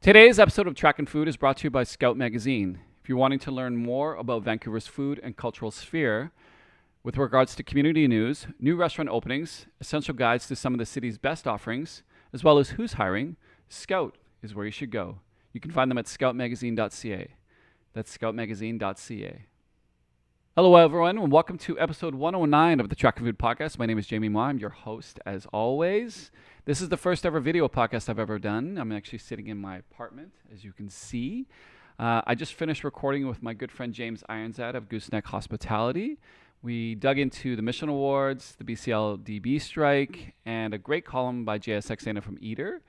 Today's episode of Track and Food is brought to you by Scout Magazine. If you're wanting to learn more about Vancouver's food and cultural sphere with regards to community news, new restaurant openings, essential guides to some of the city's best offerings, as well as who's hiring, Scout is where you should go. You can find them at scoutmagazine.ca. That's scoutmagazine.ca. Hello, everyone, and welcome to episode 109 of the Track and Food podcast. My name is Jamie Ma. I'm your host, as always. This is the first ever video podcast I've ever done. I'm actually sitting in my apartment, as you can see. I just finished recording with my good friend James Iranzad of Gooseneck Hospitality. We dug into the Michelin Awards, the BCLDB strike, and a great column by Jaya Saxena from Eater.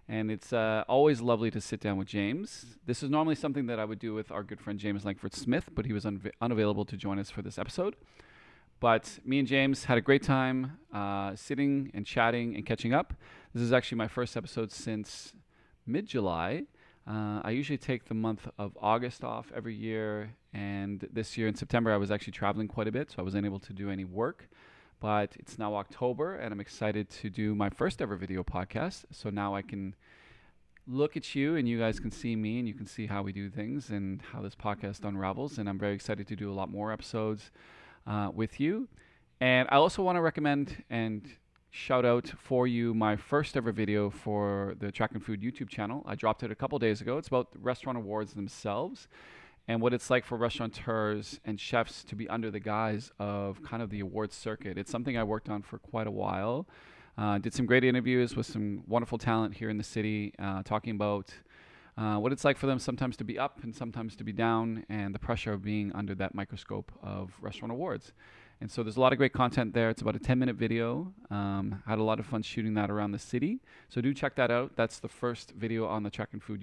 And it's always lovely to sit down with James. This is normally something that I would do with our good friend James Langford-Smith, but he was unavailable to join us for this episode. But me and James had a great time sitting and chatting and catching up. This is actually my first episode since mid-July. I usually take the month of August off every year, and this year in September I was actually traveling quite a bit, so I wasn't able to do any work. But it's now October, and I'm excited to do my first ever video podcast. So now I can look at you, and you guys can see me, and you can see how we do things and how this podcast unravels. And I'm very excited to do a lot more episodes with you. And I also want to recommend and shout out for you my first ever video for the Track and Food YouTube channel. I dropped it a couple days ago. It's about the restaurant awards themselves and what it's like for restaurateurs and chefs to be under the guise of kind of the awards circuit. It's something I worked on for quite a while. Did some great interviews with some wonderful talent here in the city, talking about what it's like for them sometimes to be up and sometimes to be down, and the pressure of being under that microscope of restaurant awards. And so there's a lot of great content there. It's about a 10-minute video. Had a lot of fun shooting that around the city. So do check that out. That's the first video on the Track and Food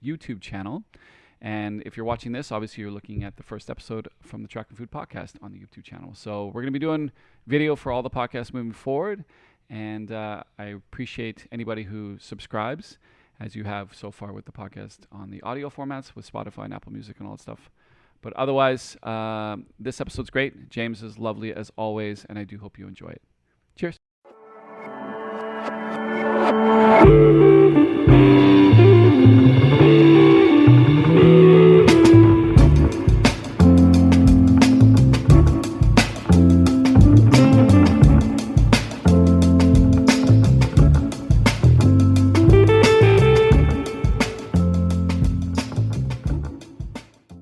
YouTube channel. And if you're watching this, obviously you're looking at the first episode from the Track and Food podcast on the YouTube channel. So we're going to be doing video for all the podcasts moving forward. And I appreciate anybody who subscribes, as you have so far with the podcast on the audio formats with Spotify and Apple Music and all that stuff. But otherwise, this episode's great. James is lovely as always, and I do hope you enjoy it. Cheers.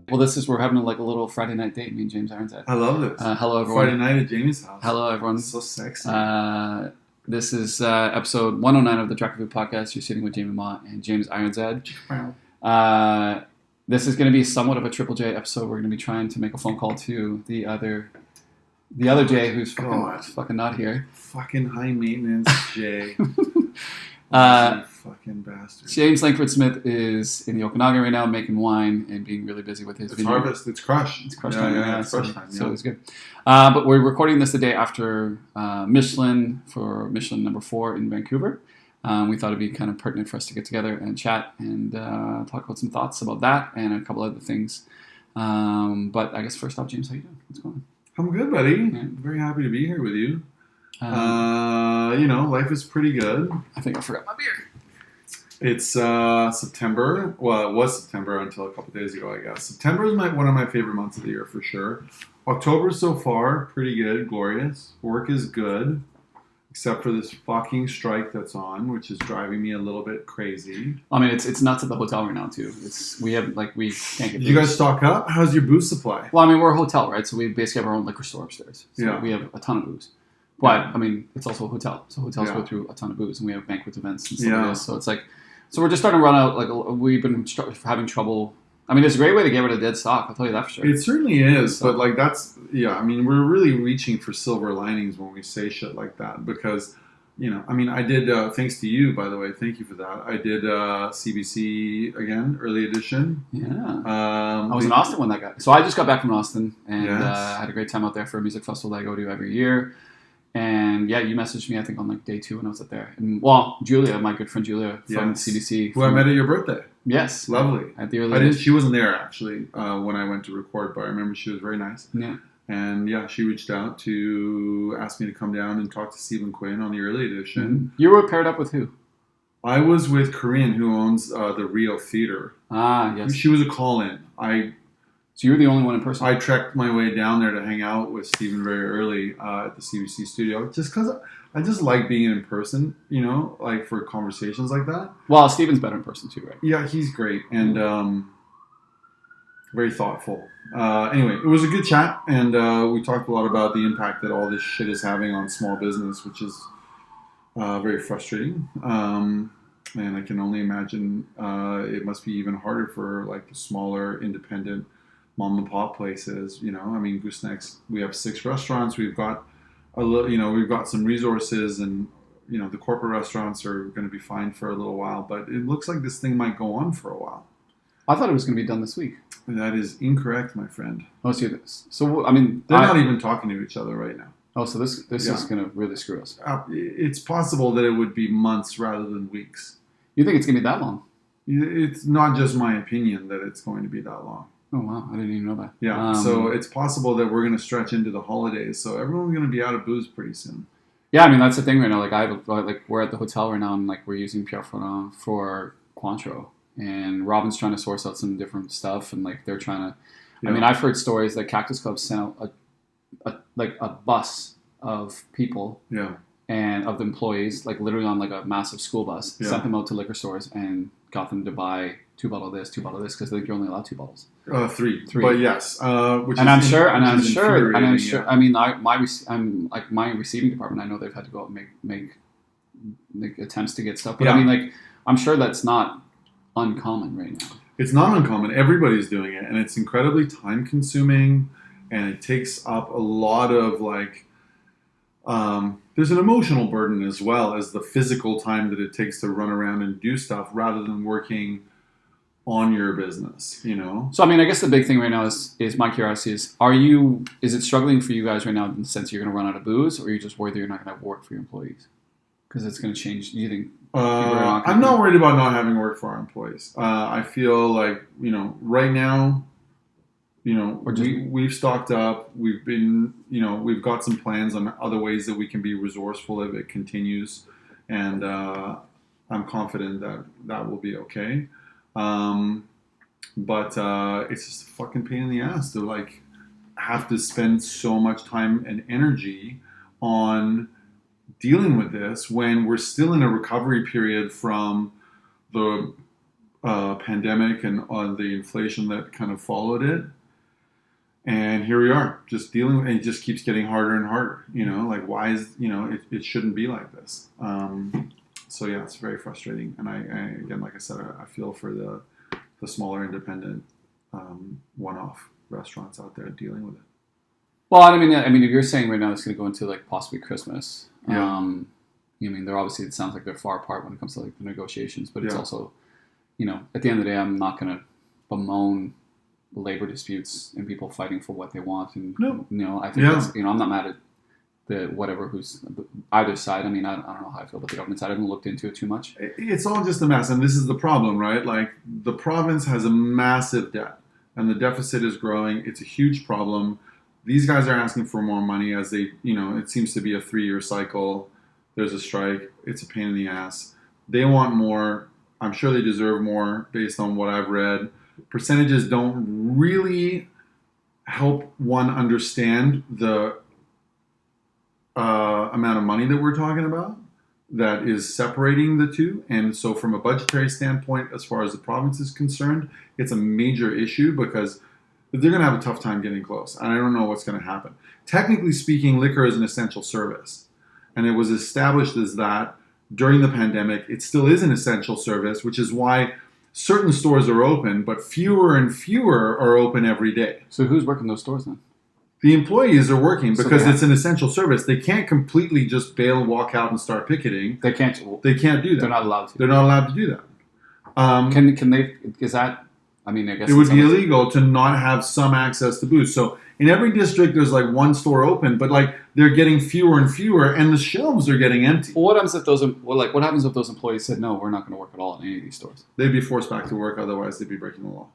Well, we're having like a little Friday night date, me and James Iranzad. I love this. Hello, everyone. Friday night at Jamie's house. Hello, everyone. So sexy. This is episode 109 of the Track and Food podcast. You're sitting with Jamie Ma and James Iranzad. This is going to be somewhat of a Triple J episode. We're going to be trying to make a phone call to the other Jay, who's fucking not here. Fucking high maintenance Jay. Fucking bastard. James Langford-Smith is in the Okanagan right now making wine and being really busy with his It's harvest. It's crush. It's crush time. Yeah, it's crush time. So it's good. But we're recording this the day after Michelin for Michelin number 4 in Vancouver. We thought it'd be kind of pertinent for us to get together and chat and talk about some thoughts about that and a couple other things. But I guess first off, James, how you doing? What's going on? I'm good, buddy. Yeah. I'm very happy to be here with you. Life is pretty good. I think I forgot my beer. It's September. Well, it was September until a couple days ago, I guess. September is one of my favorite months of the year for sure. October so far, pretty good, glorious. Work is good, except for this fucking strike that's on, which is driving me a little bit crazy. I mean, it's nuts at the hotel right now too. We can't get. Did you guys stock up? How's your booze supply? Well, I mean, we're a hotel, right? So we basically have our own liquor store upstairs. So we have a ton of booze. But, I mean, it's also a hotel. So hotels go through a ton of booze, and we have banquet events and stuff like this. So it's like, so we're just starting to run out. Like, we've been having trouble. I mean, it's a great way to get rid of dead stock. I'll tell you that for sure. It certainly is. So, but, like, I mean, we're really reaching for silver linings when we say shit like that. Because, I mean, I did, thanks to you, by the way, thank you for that. I did CBC again, early edition. Yeah. I was in Austin when that got. So I just got back from Austin, and had a great time out there for a music festival that I go to every year. And yeah, you messaged me, I think, on like day 2 when I was up there. And well, Julia, my good friend Julia from CBC. Who I met at your birthday. Yes. Lovely. At the early She wasn't there, actually, when I went to record, but I remember she was very nice. Yeah. And yeah, she reached out to ask me to come down and talk to Stephen Quinn on the early edition. Mm-hmm. You were paired up with who? I was with Corinne, who owns the Rio Theater. Ah, yes. She was a call-in. So you're the only one in person? I trekked my way down there to hang out with Stephen very early at the CBC studio, just because I just like being in person, like for conversations like that. Well, Stephen's better in person too, right? Yeah, he's great and very thoughtful. Anyway, it was a good chat, and we talked a lot about the impact that all this shit is having on small business, which is very frustrating. And I can only imagine it must be even harder for like the smaller independent mom and pop places. I mean, Gooseneck's, we have 6 restaurants. We've got we've got some resources, and the corporate restaurants are going to be fine for a little while. But it looks like this thing might go on for a while. I thought it was going to be done this week. That is incorrect, my friend. Oh, see this. So I mean, they're not even talking to each other right now. Oh, so this is going to really screw us. It's possible that it would be months rather than weeks. You think it's going to be that long? It's not just my opinion that it's going to be that long. Oh, wow. I didn't even know that. Yeah, so it's possible that we're going to stretch into the holidays. So everyone's going to be out of booze pretty soon. Yeah, I mean, that's the thing right now. Like, we're at the hotel right now, and like we're using Pierre Ferrand for Cointreau. And Robin's trying to source out some different stuff, and like they're trying to. Yeah. I mean, I've heard stories that Cactus Club sent out a bus of people, and of the employees, like literally on like a massive school bus, sent them out to liquor stores and got them to buy 2 bottles of this, 2 bottles of this, because I think you're only allowed 2 bottles. 3, but yes, I'm sure. I mean, my receiving department, I know they've had to go out and make attempts to get stuff, but I mean, like, I'm sure that's not uncommon right now. It's not uncommon. Everybody's doing it, and it's incredibly time consuming, and it takes up a lot of like there's an emotional burden as well as the physical time that it takes to run around and do stuff rather than working on your business, So I mean, I guess the big thing right now is my curiosity is it struggling for you guys right now in the sense you're going to run out of booze, or are you just worried that you're not going to have work for your employees? Because it's going to change. Do you think? I'm not worried about not having work for our employees. I feel like, right now, we've stocked up. We've been, we've got some plans on other ways that we can be resourceful if it continues. And I'm confident that will be okay. But it's just a fucking pain in the ass to like have to spend so much time and energy on dealing with this when we're still in a recovery period from the pandemic and the inflation that kind of followed it. And here we are, just dealing with it. It just keeps getting harder and harder, like why is, it shouldn't be like this. So yeah, it's very frustrating. And I again, like I said, I feel for the smaller independent one-off restaurants out there dealing with it. Well, I mean, if you're saying right now it's going to go into like possibly Christmas, yeah. I mean, they're obviously, it sounds like they're far apart when it comes to like the negotiations, but it's also, at the end of the day, I'm not going to bemoan labor disputes and people fighting for what they want, and I think that's, I'm not mad at who's either side. I mean, I don't know how I feel about the government side. I haven't looked into it too much. It's all just a mess, and this is the problem, right? Like the province has a massive debt, and the deficit is growing. It's a huge problem. These guys are asking for more money as they, it seems to be a 3-year cycle. There's a strike. It's a pain in the ass. They want more. I'm sure they deserve more based on what I've read. Percentages don't really help one understand the amount of money that we're talking about that is separating the two. And so from a budgetary standpoint, as far as the province is concerned, it's a major issue because they're going to have a tough time getting close. And I don't know what's going to happen. Technically speaking, liquor is an essential service. And it was established as that during the pandemic. It still is an essential service, which is why certain stores are open, but fewer and fewer are open every day. So who's working those stores then? The employees are working because it's an essential service. They can't completely just bail, walk out, and start picketing. They can't do that. They're not allowed to. They're not allowed to do that. Can they? Is that? I mean, I guess it would be illegal to not have some access to booze. So in every district, there's like one store open, but like they're getting fewer and fewer, and the shelves are getting empty. Well, what happens if what happens if those employees said no, we're not going to work at all in any of these stores? They'd be forced back to work. Otherwise, they'd be breaking the law.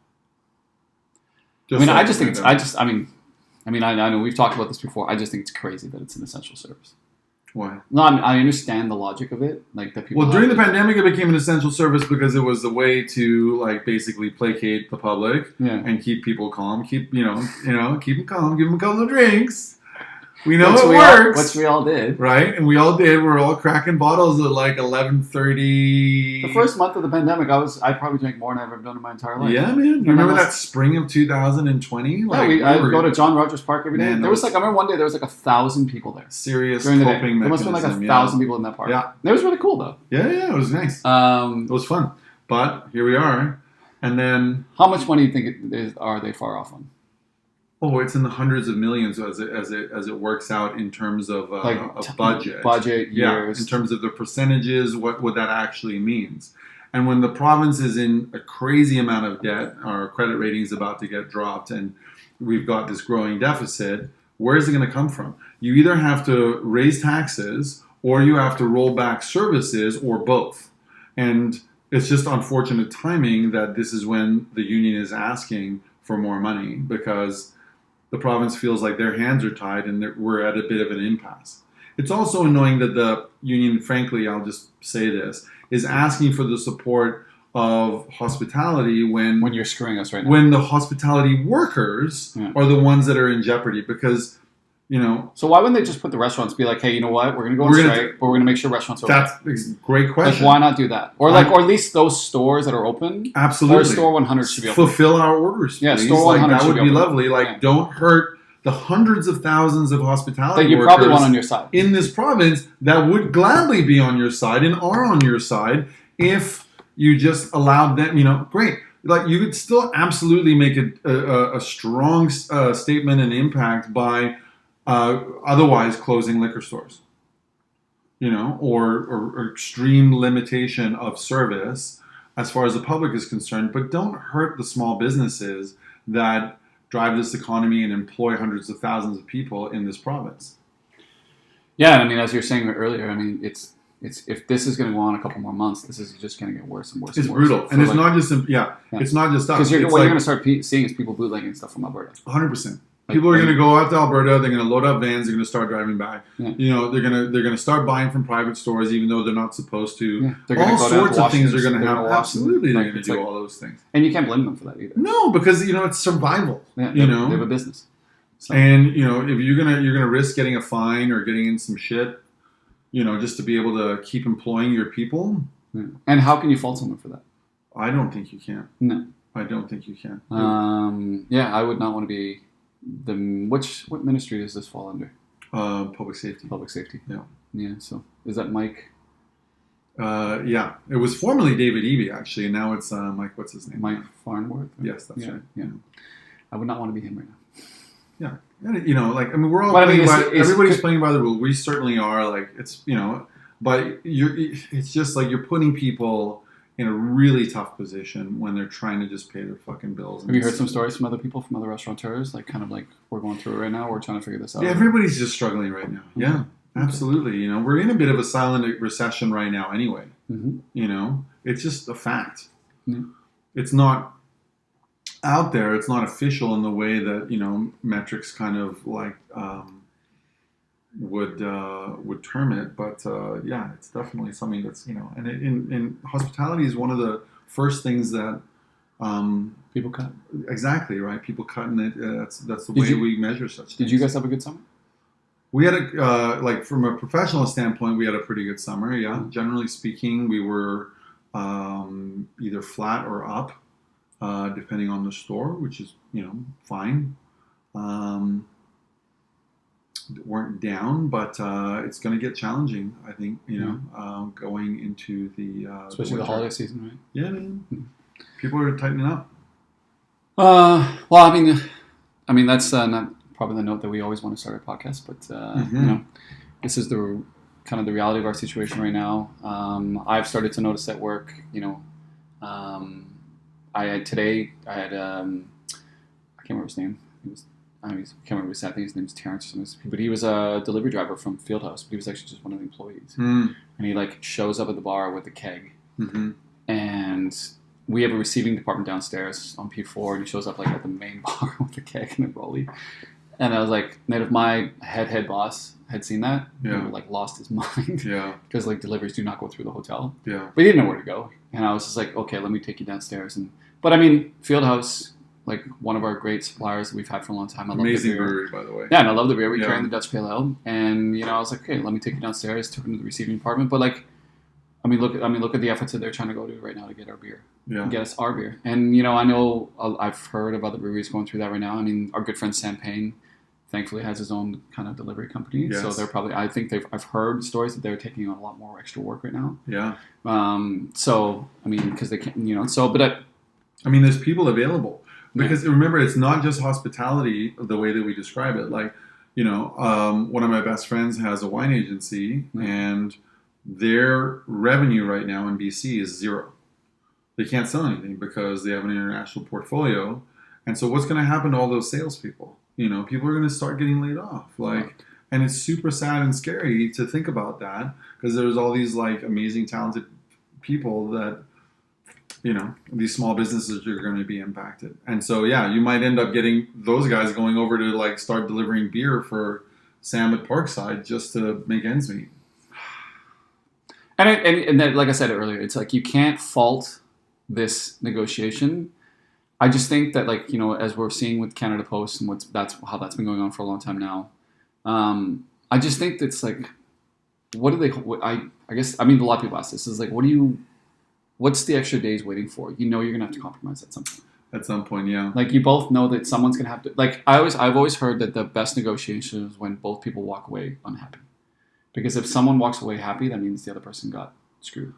I know we've talked about this before. I just think it's crazy that it's an essential service. Why? No, I understand the logic of it. Like that people. Well, during the pandemic, it became an essential service because it was a way to like basically placate the public and keep people calm. Keep keep them calm. Give them a couple of drinks. We know it works. Which we all did. Right? And we all did. We're all cracking bottles at like 11:30. The first month of the pandemic, I probably drank more than I've ever done in my entire life. Yeah, man. You remember that spring of 2020? Like, I would go to John Rogers Park every day. Man, I remember one day there was like 1,000 people there. Serious during the day. coping There must have been like 1,000 people in that park. Yeah. It was really cool though. Yeah, it was nice. It was fun. But here we are. And then... How much money do you think are they far off on? Oh, it's in the hundreds of millions as it works out in terms of a budget. Budget, years. In terms of the percentages, what that actually means. And when the province is in a crazy amount of debt, our credit rating is about to get dropped, and we've got this growing deficit, where is it going to come from? You either have to raise taxes, or you have to roll back services, or both. And it's just unfortunate timing that this is when the union is asking for more money, because the province feels like their hands are tied and we're at a bit of an impasse. It's also annoying that the union, frankly, I'll just say this, is asking for the support of hospitality when you're screwing us right now. When the hospitality workers are the ones that are in jeopardy, because So why wouldn't they just put the restaurants, be like, hey, you know what, we're going to go on strike, but we're going to make sure restaurants are open. That's a great question. Like, why not do that? Or at least those stores that are open. Absolutely. Or Store 100 should be open. Fulfill our orders, please. Yeah, Store 100 that should would be lovely. Don't hurt the hundreds of thousands of hospitality that you workers probably want on your side in this province that would gladly be on your side and are on your side if you just allowed them, great. Like, you could still absolutely make a strong statement and impact by otherwise closing liquor stores, or extreme limitation of service as far as the public is concerned, but don't hurt the small businesses that drive this economy and employ hundreds of thousands of people in this province. Yeah, I mean, as you were saying earlier, I mean, it's if this is going to go on a couple more months, this is just going to get worse and worse. It's and worse. brutal, and it's not just it's not just us. Because you're going to start seeing is people bootlegging stuff from Alberta. 100%. People are going to go out to Alberta. They're going to load up vans. They're going to start driving back. Yeah. They're going to start buying from private stores, even though they're not supposed to. Yeah. All sorts of things are going to happen. Absolutely, they're going to do all those things. And you can't blame them for that either. No, because it's survival. Yeah, they have a business. So. And if you're gonna risk getting a fine or getting in some shit, just to be able to keep employing your people. Yeah. And how can you fault someone for that? I don't think you can. No, I don't think you can. I would not want to be. What ministry does this fall under? Public safety. Public safety. Yeah. Yeah. So is that Mike? Yeah. It was formerly David Eby, actually, and now it's Mike. What's his name? Mike Farnworth. Yes, that's right. Yeah. I would not want to be him right now. Yeah. We're all playing everybody's playing by the rule. We certainly are. Like, it's but it's just like you're putting people in a really tough position when they're trying to just pay their fucking bills. Have you heard some stories from other people, from other restaurateurs? Like, kind of like, we're going through it right now. We're trying to figure this out. Yeah, everybody's just struggling right now. Yeah, okay. Absolutely. We're in a bit of a silent recession right now anyway. Mm-hmm. It's just a fact. Mm-hmm. It's not out there. It's not official in the way that, metrics kind of like would term it, but it's definitely something that's and in hospitality is one of the first things that people cut. Exactly right. People cut, and that's the way we measure such things. Did you guys have a good summer? We had from a professional standpoint, we had a pretty good summer. Yeah, mm-hmm. Generally speaking, we were either flat or up, depending on the store, which is fine. Weren't down, but it's going to get challenging, I think, going into the especially the holiday season, right? Yeah, man. Mm-hmm. People are tightening up. Well, I mean that's not probably the note that we always want to start a podcast, but this is the kind of the reality of our situation right now. I've started to notice at work, I had I can't remember his name. I can't remember his name. I think his name's Terrence. But he was a delivery driver from Fieldhouse. But he was actually just one of the employees. Mm. And he shows up at the bar with a keg. Mm-hmm. And we have a receiving department downstairs on P4. And he shows up at the main bar with a keg and a rollie. And I was like, and if my head boss had seen that, he Yeah. would have like lost his mind. Yeah. Because like deliveries do not go through the hotel. Yeah. But he didn't know where to go. And I was just like, okay, let me take you downstairs. But I mean, Fieldhouse, like one of our great suppliers that we've had for a long time. I love Amazing the beer. brewery, by the way. Yeah, and I love the beer. We Yeah. carry in the Dutch Pale Ale. And, you know, I was like, okay, let me take you downstairs, took him to the receiving department. But like, look at the efforts that they're trying to go to right now to get our beer. Yeah. Get us our beer. And, you know, I've heard of other breweries going through that right now. I mean, our good friend Sam Payne, thankfully, has his own kind of delivery company. Yes. So they're probably, I've heard stories that they're taking on a lot more extra work right now. Yeah. So, I mean, because they can't, you know, I mean, there's people available. Because remember, it's not just hospitality the way that we describe it. Like, you know, one of my best friends has a wine agency, and their revenue right now in BC is zero. They can't sell anything because they have an international portfolio. And so what's going to happen to all those salespeople? You know, people are going to start getting laid off. And it's super sad and scary to think about that, because there's all these like amazing, talented people that, you know, these small businesses are going to be impacted. And so, yeah, you might end up getting those guys going over to like start delivering beer for Sam at Parkside just to make ends meet. And then, like I said earlier, it's like you can't fault this negotiation. I just think that, like, you know, as we're seeing with Canada Post and how that's been going on for a long time now, I just think that's like, I guess, I mean, a lot of people ask this, is like, what's the extra days waiting for? You know you're going to have to compromise at some point. At some point, yeah. Like, you both know that someone's going to have to, like, I've always heard that the best negotiation is when both people walk away unhappy. Because if someone walks away happy, that means the other person got screwed.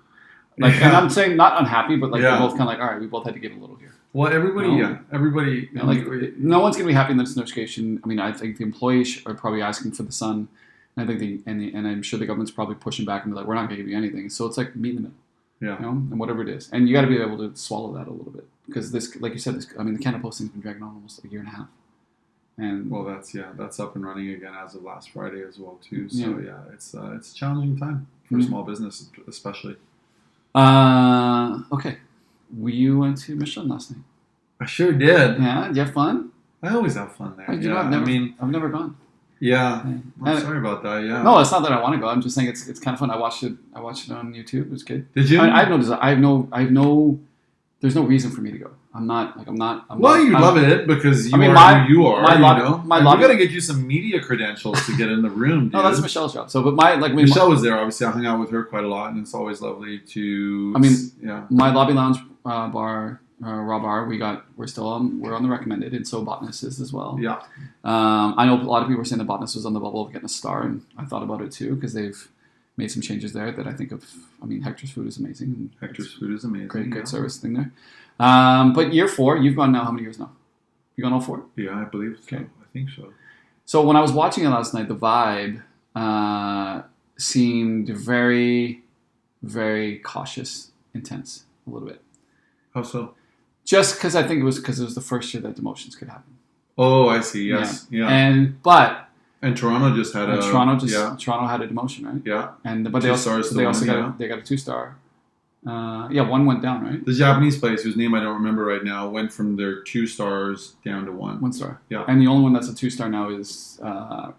Like, and I'm saying not unhappy, but like they're both kind of like, all right, we both had to give a little here. Well, everybody, everybody. You know, like, no one's going to be happy in this negotiation. I mean, I think the employees are probably asking for the sun, and I think and I'm sure the government's probably pushing back and be like, we're not going to give you anything. So it's like meet in the middle. Yeah. You know, and whatever it is, and you got to be able to swallow that a little bit, because this, like you said, the Canada Post thing's been dragging on almost a year and a half. And well, that's up and running again as of last Friday as well too. So it's a challenging time for small business, especially. Okay. You went to Michelin last night. I sure did. Yeah, did you have fun? I always have fun there. Yeah, I've never gone. Yeah. I'm sorry about that. Yeah. No, it's not that I want to go. I'm just saying it's kind of fun. I watched it on YouTube. It was good. Did you? I have no. There's no reason for me to go. I'm not. Love it because you are who you are. We got to get you some media credentials to get in the room, dude. No, that's Michelle's job. So, but Michelle was there. Obviously, I hung out with her quite a lot, and it's always lovely to. My lobby lounge bar, raw bar. We're on the recommended, and so Botanist is as well. Yeah. I know a lot of people were saying the Botanist was on the bubble of getting a star, and I thought about it too, because they've made some changes there that I think of. I mean, Hector's Food is amazing. Hector's Food is amazing. Great service thing there. But year 4, you've gone now. How many years now? You gone all 4? Yeah, I believe so. Okay. I think so. So when I was watching it last night, the vibe seemed very, very cautious, intense, a little bit. How so? Just because I think it was the first year that demotions could happen. Oh, I see. Yes. Yeah. And Toronto just had Toronto had a demotion, right? Yeah. But they also got a 2-star. One went down, right? The Japanese place, whose name I don't remember right now, went from their 2 stars down to 1. 1 star. Yeah. And the only one that's a 2-star now is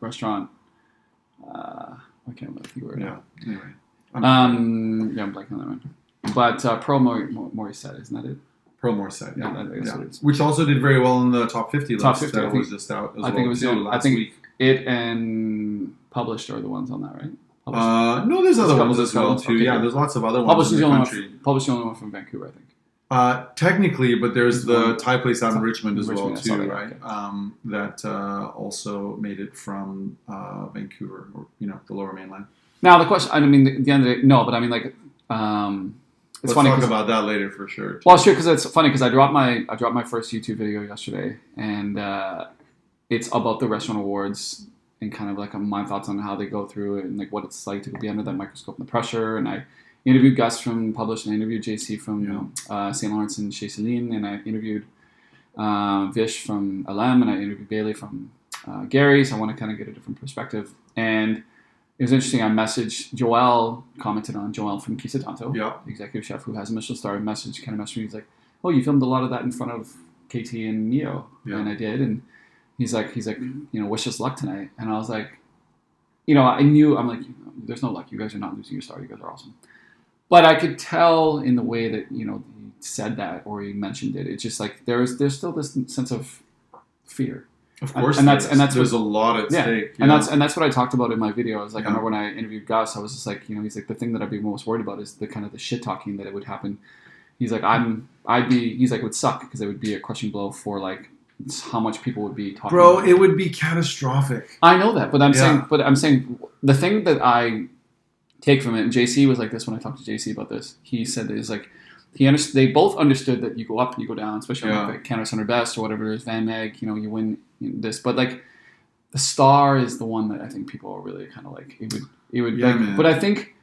restaurant. I can't think where it is. Yeah. Anyway. I'm blanking on that one. But Pro Morissette, isn't that it? Pro Morissette. Yeah, that's what it is. Which also did very well in the top 50 list. Top 50, that was just out as I well think it was too, last week. It and Published are the ones on that, right? No, there's other ones as well too. Okay, there's lots of other ones in the country. Published the only one from Vancouver, I think. Technically, but there's the Thai place out in Richmond as well Richmond, too, that, right? okay. That also made it from Vancouver, or the Lower Mainland. Now the question, I mean, at the end of the day, no, but I mean, like, it's Let's funny. Talk about that later for sure. Well, sure, because it's funny because I dropped my first YouTube video yesterday, and it's about the Restaurant Awards and kind of like my thoughts on how they go through it and like what it's like to be under that microscope and the pressure. And I interviewed Gus from Published, and I interviewed JC from St. Lawrence and Chez Céline, and I interviewed Vish from LM, and I interviewed Bailey from Gary. So I want to kind of get a different perspective. And it was interesting. I messaged Joel, commented on Joel from Kisatanto, the executive chef who has a Michelin star. Messaged me. He's like, "Oh, you filmed a lot of that in front of KT and Neo," and I did. And he's like, wish us luck tonight. And I was like, I'm like, there's no luck. You guys are not losing your star. You guys are awesome. But I could tell in the way that, he said that or he mentioned it. It's just like there's still this sense of fear. Of course, and that's there's a lot at stake. And that's what I talked about in my video. I was like, I remember when I interviewed Gus, I was just like, he's like, the thing that I'd be most worried about is the kind of the shit talking that it would happen. He's like, it would suck because it would be a crushing blow for like how much people would be talking. Bro, about it would be catastrophic. I know that, but I'm saying the thing that I take from it, and JC was like this when I talked to JC about this. He said that it's like they both understood that you go up and you go down, especially on like Canada Center Best or whatever it is, Van Meg, you win this, but like the star is the one that I think people are really kind of like it would man. But I think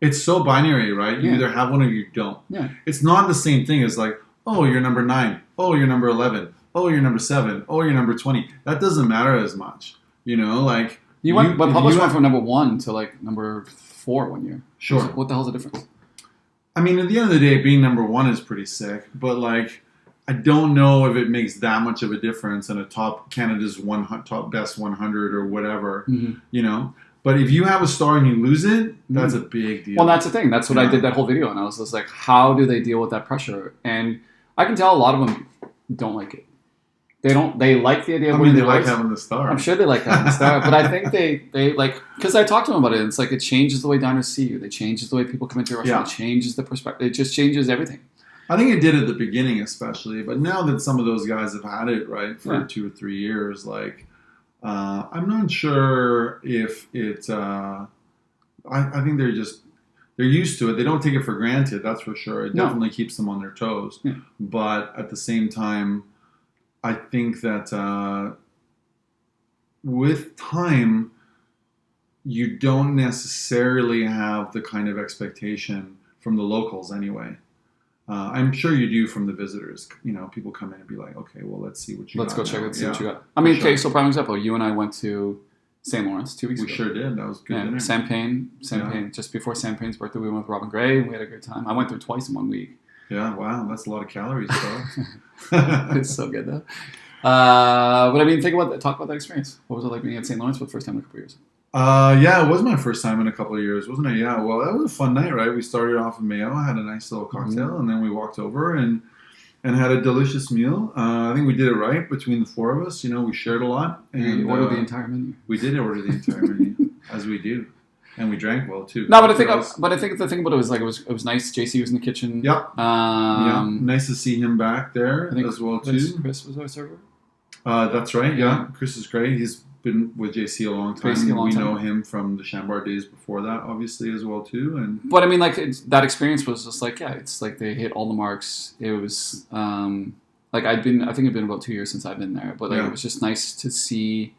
it's so binary, right? You either have one or you don't. Yeah. It's not the same thing as like, oh, you're number 9. Oh, you're number 11. Oh, you're number 7. Oh, you're number 20. That doesn't matter as much. Like but Publish went from number 1 to like number 4 one year. Sure. So what the hell's the difference? I mean, at the end of the day, being number 1 is pretty sick, but like, I don't know if it makes that much of a difference in a Canada's top best 100 or whatever, But if you have a star and you lose it, that's a big deal. Well, that's the thing. That's what I did that whole video, and I was just like, how do they deal with that pressure? And I can tell a lot of them don't like it. They like the idea of winning the awards. They like having the star. I'm sure they like having the star, but I think they like, because I talked to them about it, and it's like it changes the way diners see you. It changes the way people come into your restaurant. It changes the perspective. It just changes everything. I think it did at the beginning especially, but now that some of those guys have had it, right, for 2 or 3 years, like, I'm not sure if it, I think they're used to it. They don't take it for granted, that's for sure. It definitely keeps them on their toes. Yeah. But at the same time, I think that with time, you don't necessarily have the kind of expectation from the locals anyway. I'm sure you do from the visitors. People come in and be like, okay, well, let's see what you got. Let's go check it, see what you got. I mean, okay, so prime example, you and I went to St. Lawrence 2 weeks ago. We sure did. That was good. And Champagne, just before Champagne's birthday, we went with Robin Gray, and we had a good time. I went there twice in 1 week. Yeah, wow, that's a lot of calories, bro. It's so good, though. But I mean, talk about that experience. What was it like being at St. Lawrence for the first time in a couple of years? It was my first time in a couple of years, wasn't it? Yeah, well, that was a fun night, right? We started off in Mayo, had a nice little cocktail, and then we walked over and had a delicious meal. I think we did it right between the 4 of us. We shared a lot. And you ordered the entire menu. We did order the entire menu, as we do. And we drank well, too. No, but I think the thing about it was like, it was nice. JC was in the kitchen. Yep. Nice to see him back there as well, too. Chris was our server. That's right, yeah. Chris is great. He's been with JC a long time. We know him from the Chambard days before that, obviously, as well, too. But I mean, like, that experience was just like, it's like they hit all the marks. It was, like, I think it'd been about 2 years since I've been there, but like, it was just nice to see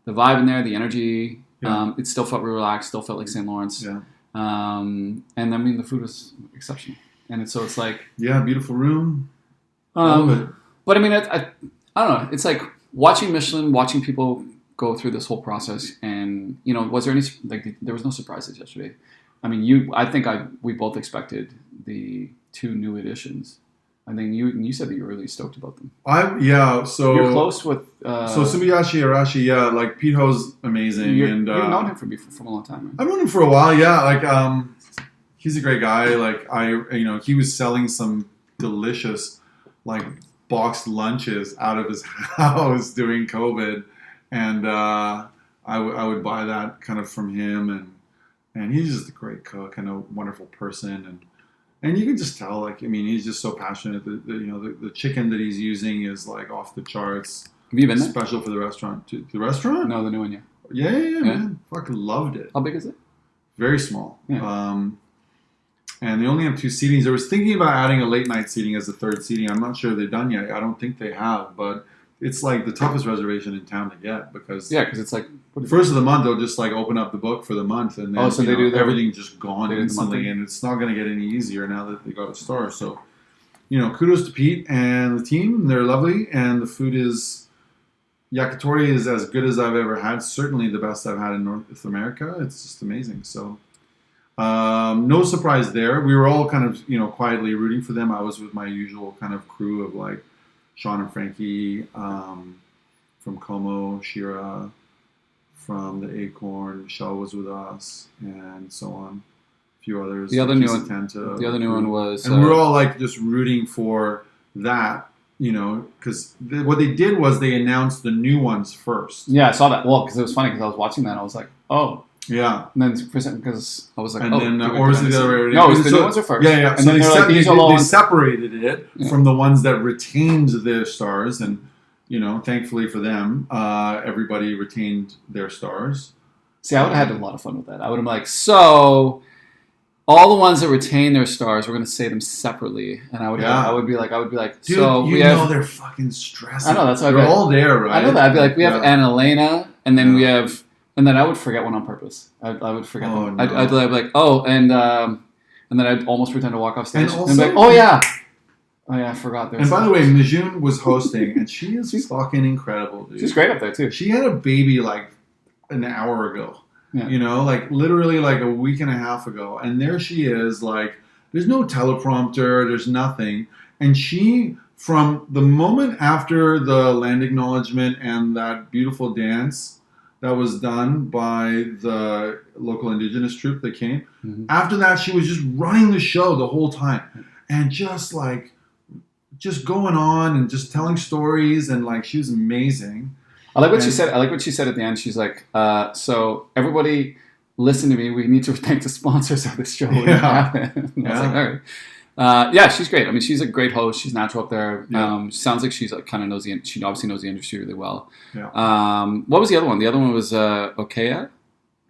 the vibe in there, the energy. Yeah. It still felt real relaxed, still felt like St. Lawrence. Yeah. And then, I mean, the food was exceptional. And so it's like... Yeah, beautiful room. Love it. But I mean, I don't know. It's like watching Michelin, watching people go through this whole process, and was there any there was no surprises yesterday? I mean, I think we both expected the 2 new additions. I think you said that you were really stoked about them. So you're close with so Sumiyashi Arashi, like Pete Ho's amazing, and you've known him from a long time, right? I've known him for a while, like he's a great guy. Like he was selling some delicious like boxed lunches out of his house during COVID. And I would buy that kind of from him, and he's just a great cook and a wonderful person, and you can just tell, like, I mean, he's just so passionate. The chicken that he's using is like off the charts. Have you been there? Special for the restaurant. The restaurant? No, the new one, yeah. Yeah, man. Fucking loved it. How big is it? Very small. Yeah. And they only have 2 seatings. I was thinking about adding a late night seating as a 3rd seating. I'm not sure they've done yet. I don't think they have, but it's like the toughest reservation in town to get because it's like first of the month they'll just like open up the book for the month and then they do everything just gone instantly, and it's not going to get any easier now that they got a star. So kudos to Pete and the team. They're lovely, and the food is yakitori is as good as I've ever had. Certainly the best I've had in North America. It's just amazing. So no surprise there. We were all kind of quietly rooting for them. I was with my usual kind of crew of like Sean and Frankie, from Como, Shira, from the Acorn. Michelle was with us, and so on. A few others. The other new one. Tanta, The other new one was. And we're all like just rooting for that, because what they did was they announced the new ones first. Yeah, I saw that. Well, because it was funny because I was watching that and I was like, oh. Yeah. And then because I was like, and then, or was it the other way? No, it was the new ones are first. Yeah, yeah. And so then they separated it from the ones that retained their stars, and thankfully for them, everybody retained their stars. See, I would have had a lot of fun with that. I would have been like, so all the ones that retain their stars, we're going to say them separately, and I would be like, dude, so they're fucking stressing. I know that's how they're all there, right? I know that. I'd be like, we have Anna Elena, and then we have. And then I would forget one on purpose. I would forget them. No. I'd be like, oh, and then I'd almost pretend to walk off stage. And also, and be like, oh yeah, I forgot. And by the way, Mijun was hosting, and she's fucking incredible, dude. She's great up there too. She had a baby like an hour ago. Yeah. Like literally like a week and a half ago, and there she is. Like, there's no teleprompter, there's nothing, and she. From the moment after the land acknowledgement and that beautiful dance that was done by the local indigenous troupe that came. Mm-hmm. After that, she was just running the show the whole time. And just going on and just telling stories, and like she was amazing. I like what she said. I like what she said at the end. She's like, so everybody listen to me. We need to thank the sponsors of this show. I was like, all right. She's great. I mean, she's a great host. She's natural up there. Yeah. Sounds like she's kind of she obviously knows the industry really well. Yeah. What was the other one? The other one was Okaya?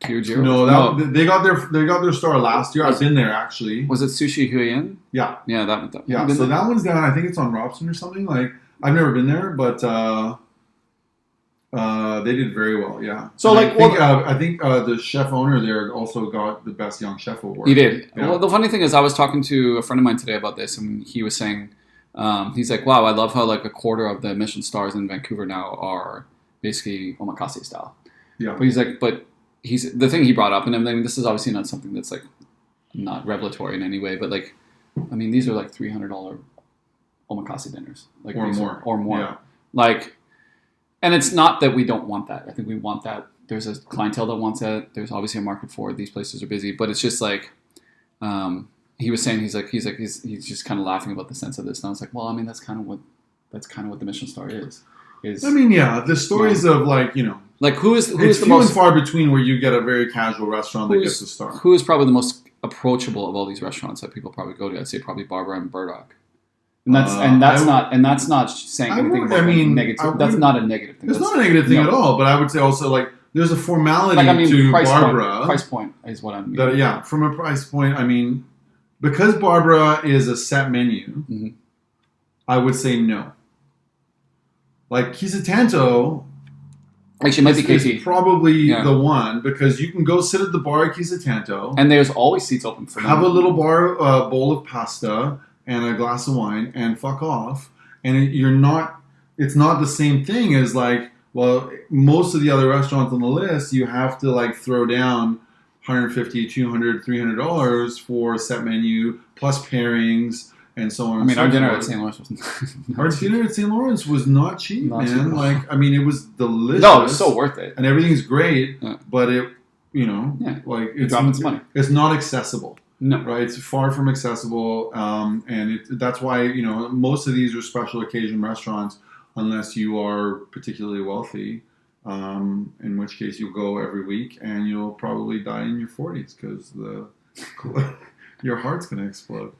Kyojiro? No, they got their star last year. I've been there actually. Was it Sushi Huyen? Yeah. Yeah, that so that one's down. I think it's on Robson or something. Like, I've never been there, but they did very well. Yeah. So I think the chef owner there also got the best young chef award. He did. Yeah. Well, the funny thing is, I was talking to a friend of mine today about this, and he was saying, he's like, wow, I love how like a quarter of the Michelin stars in Vancouver now are basically omakase style. Yeah. But he's like, the thing he brought up, and I mean, this is obviously not something that's like not revelatory in any way, but like, I mean, these are like $300 omakase dinners, like or more. Yeah. Like, and it's not that we don't want that. I think we want that. There's a clientele that wants that. There's obviously a market for it. These places are busy, but it's just like, he was saying, he's just kind of laughing about the sense of this, and I was like, well, I mean, that's kind of what the Michelin star is. I mean, the stories of like who is it's the few most and far between where you get a very casual restaurant that gets a star. Who is probably the most approachable of all these restaurants that people probably go to? I'd say probably Barbara and Burdock. And that's not saying anything about negative. That's not a negative thing. It's not a negative thing at all. But I would say also like there's a formality to Barbara. Price point is what I mean. From a price point, I mean, because Barbara is a set menu, mm-hmm. I would say no. Like Kisatanto, actually might be KT. Probably the one, because you can go sit at the bar at Kisatanto, and there's always seats open for them. Have a little bowl of pasta and a glass of wine and fuck off. And it's not the same thing as like, well, most of the other restaurants on the list, you have to like throw down $150, $200, $300 for a set menu plus pairings and so on. I mean, our dinner at St. Lawrence was not cheap, man. Like, I mean, it was delicious. No, it's so worth it, and everything's great. Yeah. But it's dropping some money. It's not accessible. No, right? It's far from accessible, and that's why most of these are special occasion restaurants, unless you are particularly wealthy. In which case, you'll go every week, and you'll probably die in your 40s because your heart's going to explode.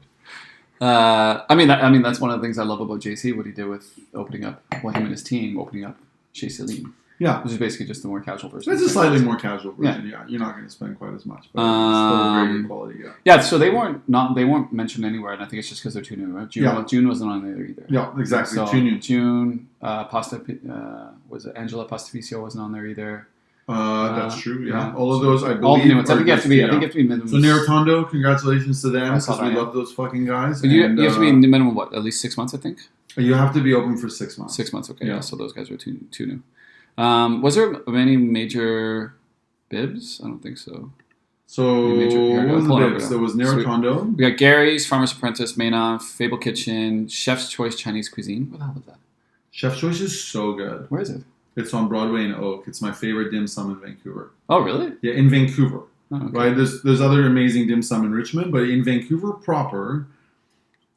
I mean, that's one of the things I love about JC. What he did with him and his team opening up Chez Céline. Yeah, which is basically just the more casual version. It's a slightly more casual version. Yeah, you're not going to spend quite as much, but it's still very good quality. Yeah. So they weren't mentioned anywhere, and I think it's just because they're too new. Right? June wasn't on there either. Yeah, exactly. So June, was it Angela Pastificio wasn't on there either. That's true. Yeah, all of those I believe. All the new ones. I think you have to be minimum. So Naratondo, congratulations to them because we love those fucking guys. But you have to be minimum at least 6 months, I think. You have to be open for 6 months. 6 months, okay. Yeah. So those guys were too new. Was there any major bibs? I don't think so. So what was the bibs? There was Naratondo. We got Gary's, Farmer's Apprentice, Mainoff, Fable Kitchen, Chef's Choice Chinese Cuisine. What the hell is that? Chef's Choice is so good. Where is it? It's on Broadway and Oak. It's my favorite dim sum in Vancouver. Oh, really? Yeah, in Vancouver. Oh, okay. Right? There's other amazing dim sum in Richmond, but in Vancouver proper,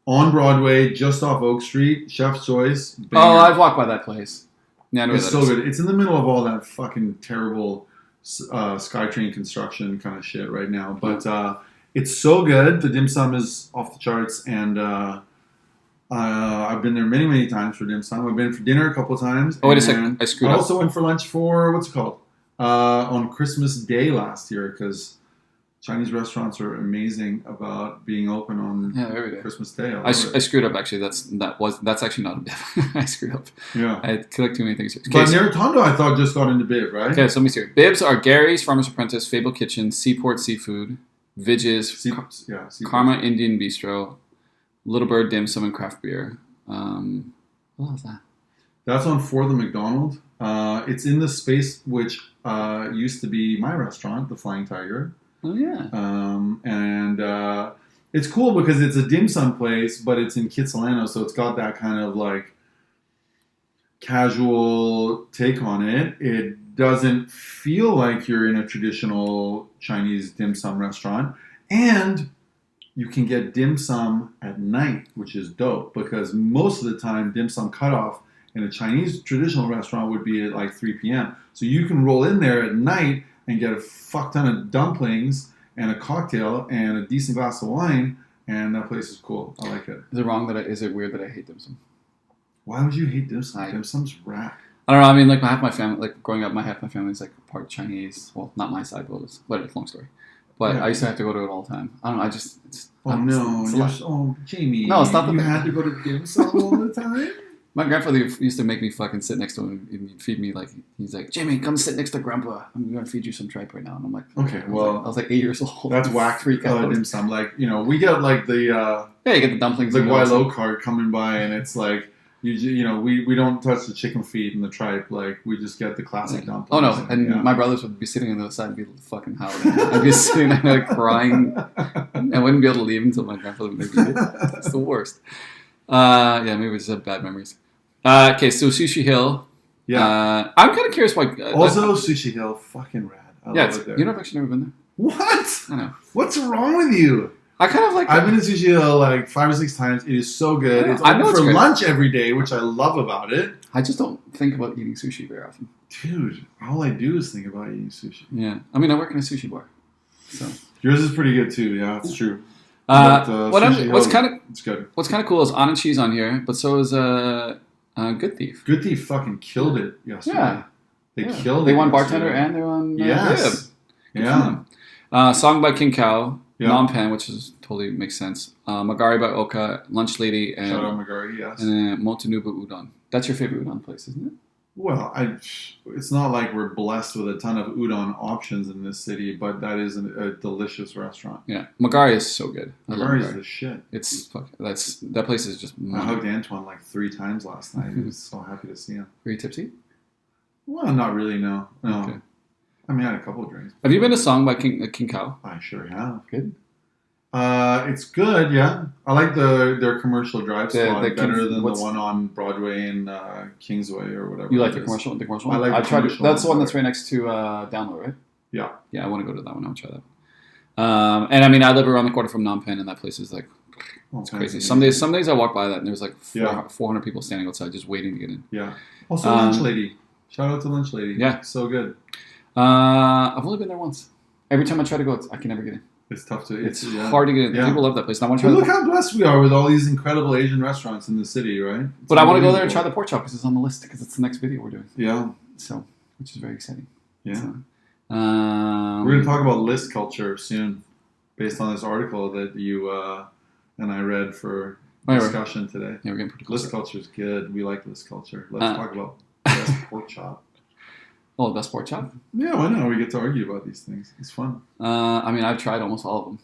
on Broadway, just off Oak Street, Chef's Choice. Banger. Oh, I've walked by that place. Yeah, I know It's where so that is. good. It's in the middle of all that fucking terrible SkyTrain construction kind of shit right now. But it's so good. The dim sum is off the charts, and I've been there many, many times for dim sum. I've been for dinner a couple of times. Oh, wait a second. I screwed I up. also went for lunch for, what's it called? On Christmas Day last year, because Chinese restaurants are amazing about being open on every day. Christmas Day. I screwed up, actually. That's actually not a bib. I screwed up. Yeah. I clicked too many things here. But Naritondo, I thought, just got into bib, right? Okay, so let me see here. Bibs are Gary's Farmer's Apprentice, Fable Kitchen, Seaport Seafood, Vidges, Seaport. Karma Indian Bistro, Little Bird Dim Sum and Craft Beer. What was that? That's on For the McDonald. It's in the space which used to be my restaurant, the Flying Tiger. Oh, yeah. And it's cool because it's a dim sum place, but it's in Kitsilano, so it's got that kind of like casual take on it. It doesn't feel like you're in a traditional Chinese dim sum restaurant. And you can get dim sum at night, which is dope, because most of the time dim sum cutoff in a Chinese traditional restaurant would be at like 3 p.m. So you can roll in there at night and get a fuck ton of dumplings and a cocktail and a decent glass of wine, and that place is cool. I like it. Is it weird that I hate dim sum? Why would you hate dim sum? Dim sum's rap. I don't know. I mean, like half my family, like growing up, half my family is like part Chinese. Well, not my side, but it's long story. But Yeah. I used to have to go to it all the time. I don't know. Jamie. No, it's not the You thing. had to go to dim sum all the time? My grandfather used to make me fucking sit next to him and he'd feed me he's like, Jamie, come sit next to Grandpa. I'm going to feed you some tripe right now. And I'm like, Okay, well, I was like 8 years old. that's whack Freak out. dim sum. Like, we get like the Yeah, you get the dumplings. the and Guaylo cart coming by, and it's like we don't touch the chicken feet and the tripe. Like, we just get the classic dumplings. Oh no! And yeah. my brothers would be sitting on the other side and be fucking howling. I'd be sitting there crying. I wouldn't be able to leave until my grandfather would make me leave. It's the worst. Maybe we just have bad memories. Okay, so Sushi Hill. Yeah. I'm kind of curious why. Also, Sushi Hill, fucking rad. I love it there. I've actually never been there. What? I know. What's wrong with you? I kind of like. I've been to Sushi Hill like 5 or 6 times. It is so good. Yeah, It's I open know it's for good. lunch every day, which I love about it. I just don't think about eating sushi very often. Dude, all I do is think about eating sushi. Yeah, I mean, I work in a sushi bar, so. Yours is pretty good too. Yeah, it's true. What's Sushi kind Hill, it's good. What's kind of cool is On and Cheese on here, but so is Good Thief. Good Thief fucking killed it yesterday. Yeah, They killed it. They won yesterday. bartender and they're on. Yes. Good for Yeah. them. Song by King Cow, Yeah. Nampan, which is totally makes sense. Magari by Oka, Lunch Lady, and Shout out Magari, yes. Motonuba Udon. That's your favorite udon place, isn't it? Well, it's not like we're blessed with a ton of udon options in this city, but that is a delicious restaurant. Yeah, Magari is so good. I love Magari's Magari. the shit. That place is just. I hugged Antoine like 3 times last night. He was so happy to see him. Were you tipsy? Well, not really, no. Okay. I mean, I had a couple of drinks. Have you been to Song by King Cow? I sure have. Good. It's good, yeah. I like their commercial drive spot the better than the what's- one on Broadway and Kingsway or whatever. You like it the is. commercial? The commercial I one? like the tried it. commercial That's the one. one that's right next to Download, right? Yeah. Yeah, I want to go to that one. I want to try that. And I mean, I live around the corner from Phnom Penh, and that place is like it's crazy. Some days I walk by that, and there's like 400 people standing outside just waiting to get in. Yeah. Also, Lunch Lady. Shout out to Lunch Lady. Yeah. So good. I've only been there once. Every time I try to go, I can never get in. It's tough to. It's hard to get in. Yeah. People love that place. And I want to But try. look how blessed we are with all these incredible Asian restaurants in the city, right? But I want to go there and try the pork chop because it's on the list because it's the next video we're doing. Yeah. So, which is very exciting. Yeah. So, we're going to talk about list culture soon, based on this article that you and I read for discussion today. Yeah, we're getting pretty close. List culture is good. We like list culture. Let's talk about best pork chop. Oh, best pork chop? Yeah, why not? We get to argue about these things. It's fun. I mean, I've tried almost all of them.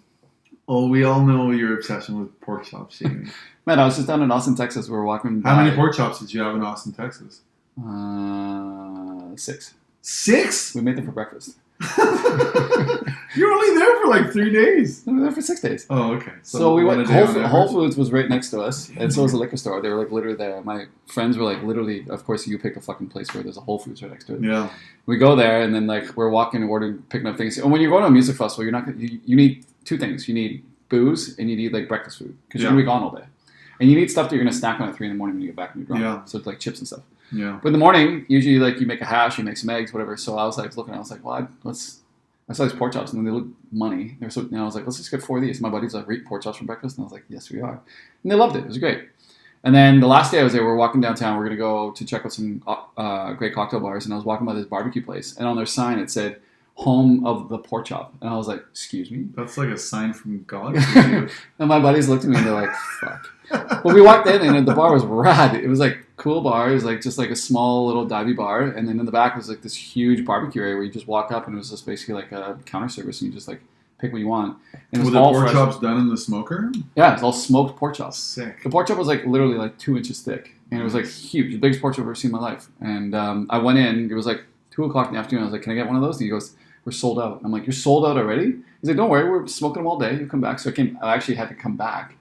Oh, we all know your obsession with pork chops, Jamie. Man, I was just down in Austin, Texas. We were walking by. How many pork chops did you have in Austin, Texas? 6. 6? We made them for breakfast. You're only there for like 3 days. We were there for 6 days. Oh, okay. So we one went. a day on Whole average? Foods was right next to us, and so was the liquor store. They were like literally there. My friends were like literally. Of course, you pick a fucking place where there's a Whole Foods right next to it. Yeah. We go there, and then like we're walking, ordering, picking up things. And when you're going to a music festival, you're not. You need 2 things. You need booze, and you need like breakfast food because you're gonna be gone all day. And you need stuff that you're gonna snack on at 3 in the morning when you get back and you're drunk. Yeah. So it's like chips and stuff. Yeah. But in the morning, usually like you make a hash, you make some eggs, whatever. So I was like looking, I was like, well, I saw these pork chops, and then they looked money. They were so. And I was like, let's just get 4 of these. My buddies like, eat pork chops for breakfast, and I was like, yes, we are. And they loved it. It was great. And then the last day I was there, we were walking downtown. We're gonna go to check out some great cocktail bars, and I was walking by this barbecue place, and on their sign it said "Home of the Pork Chop," and I was like, excuse me. That's like a sign from God. And my buddies looked at me and they're like, fuck. But we walked in and the bar was rad. It was like cool bar. It was like just like a small little divey bar. And then in the back was like this huge barbecue area where you just walk up and it was just basically like a counter service and you just like pick what you want. And it Were was the all pork fresh. chops done in the smoker? Yeah, it's all smoked pork chops. Sick. The pork chop was like literally like 2 inches thick. And it was like huge. The biggest pork chop I've ever seen in my life. And I went in. It was like 2 o'clock in the afternoon. I was like, can I get one of those? And he goes, we're sold out. I'm like, you're sold out already? He's like, don't worry, we're smoking them all day. You come back. So I actually had to come back.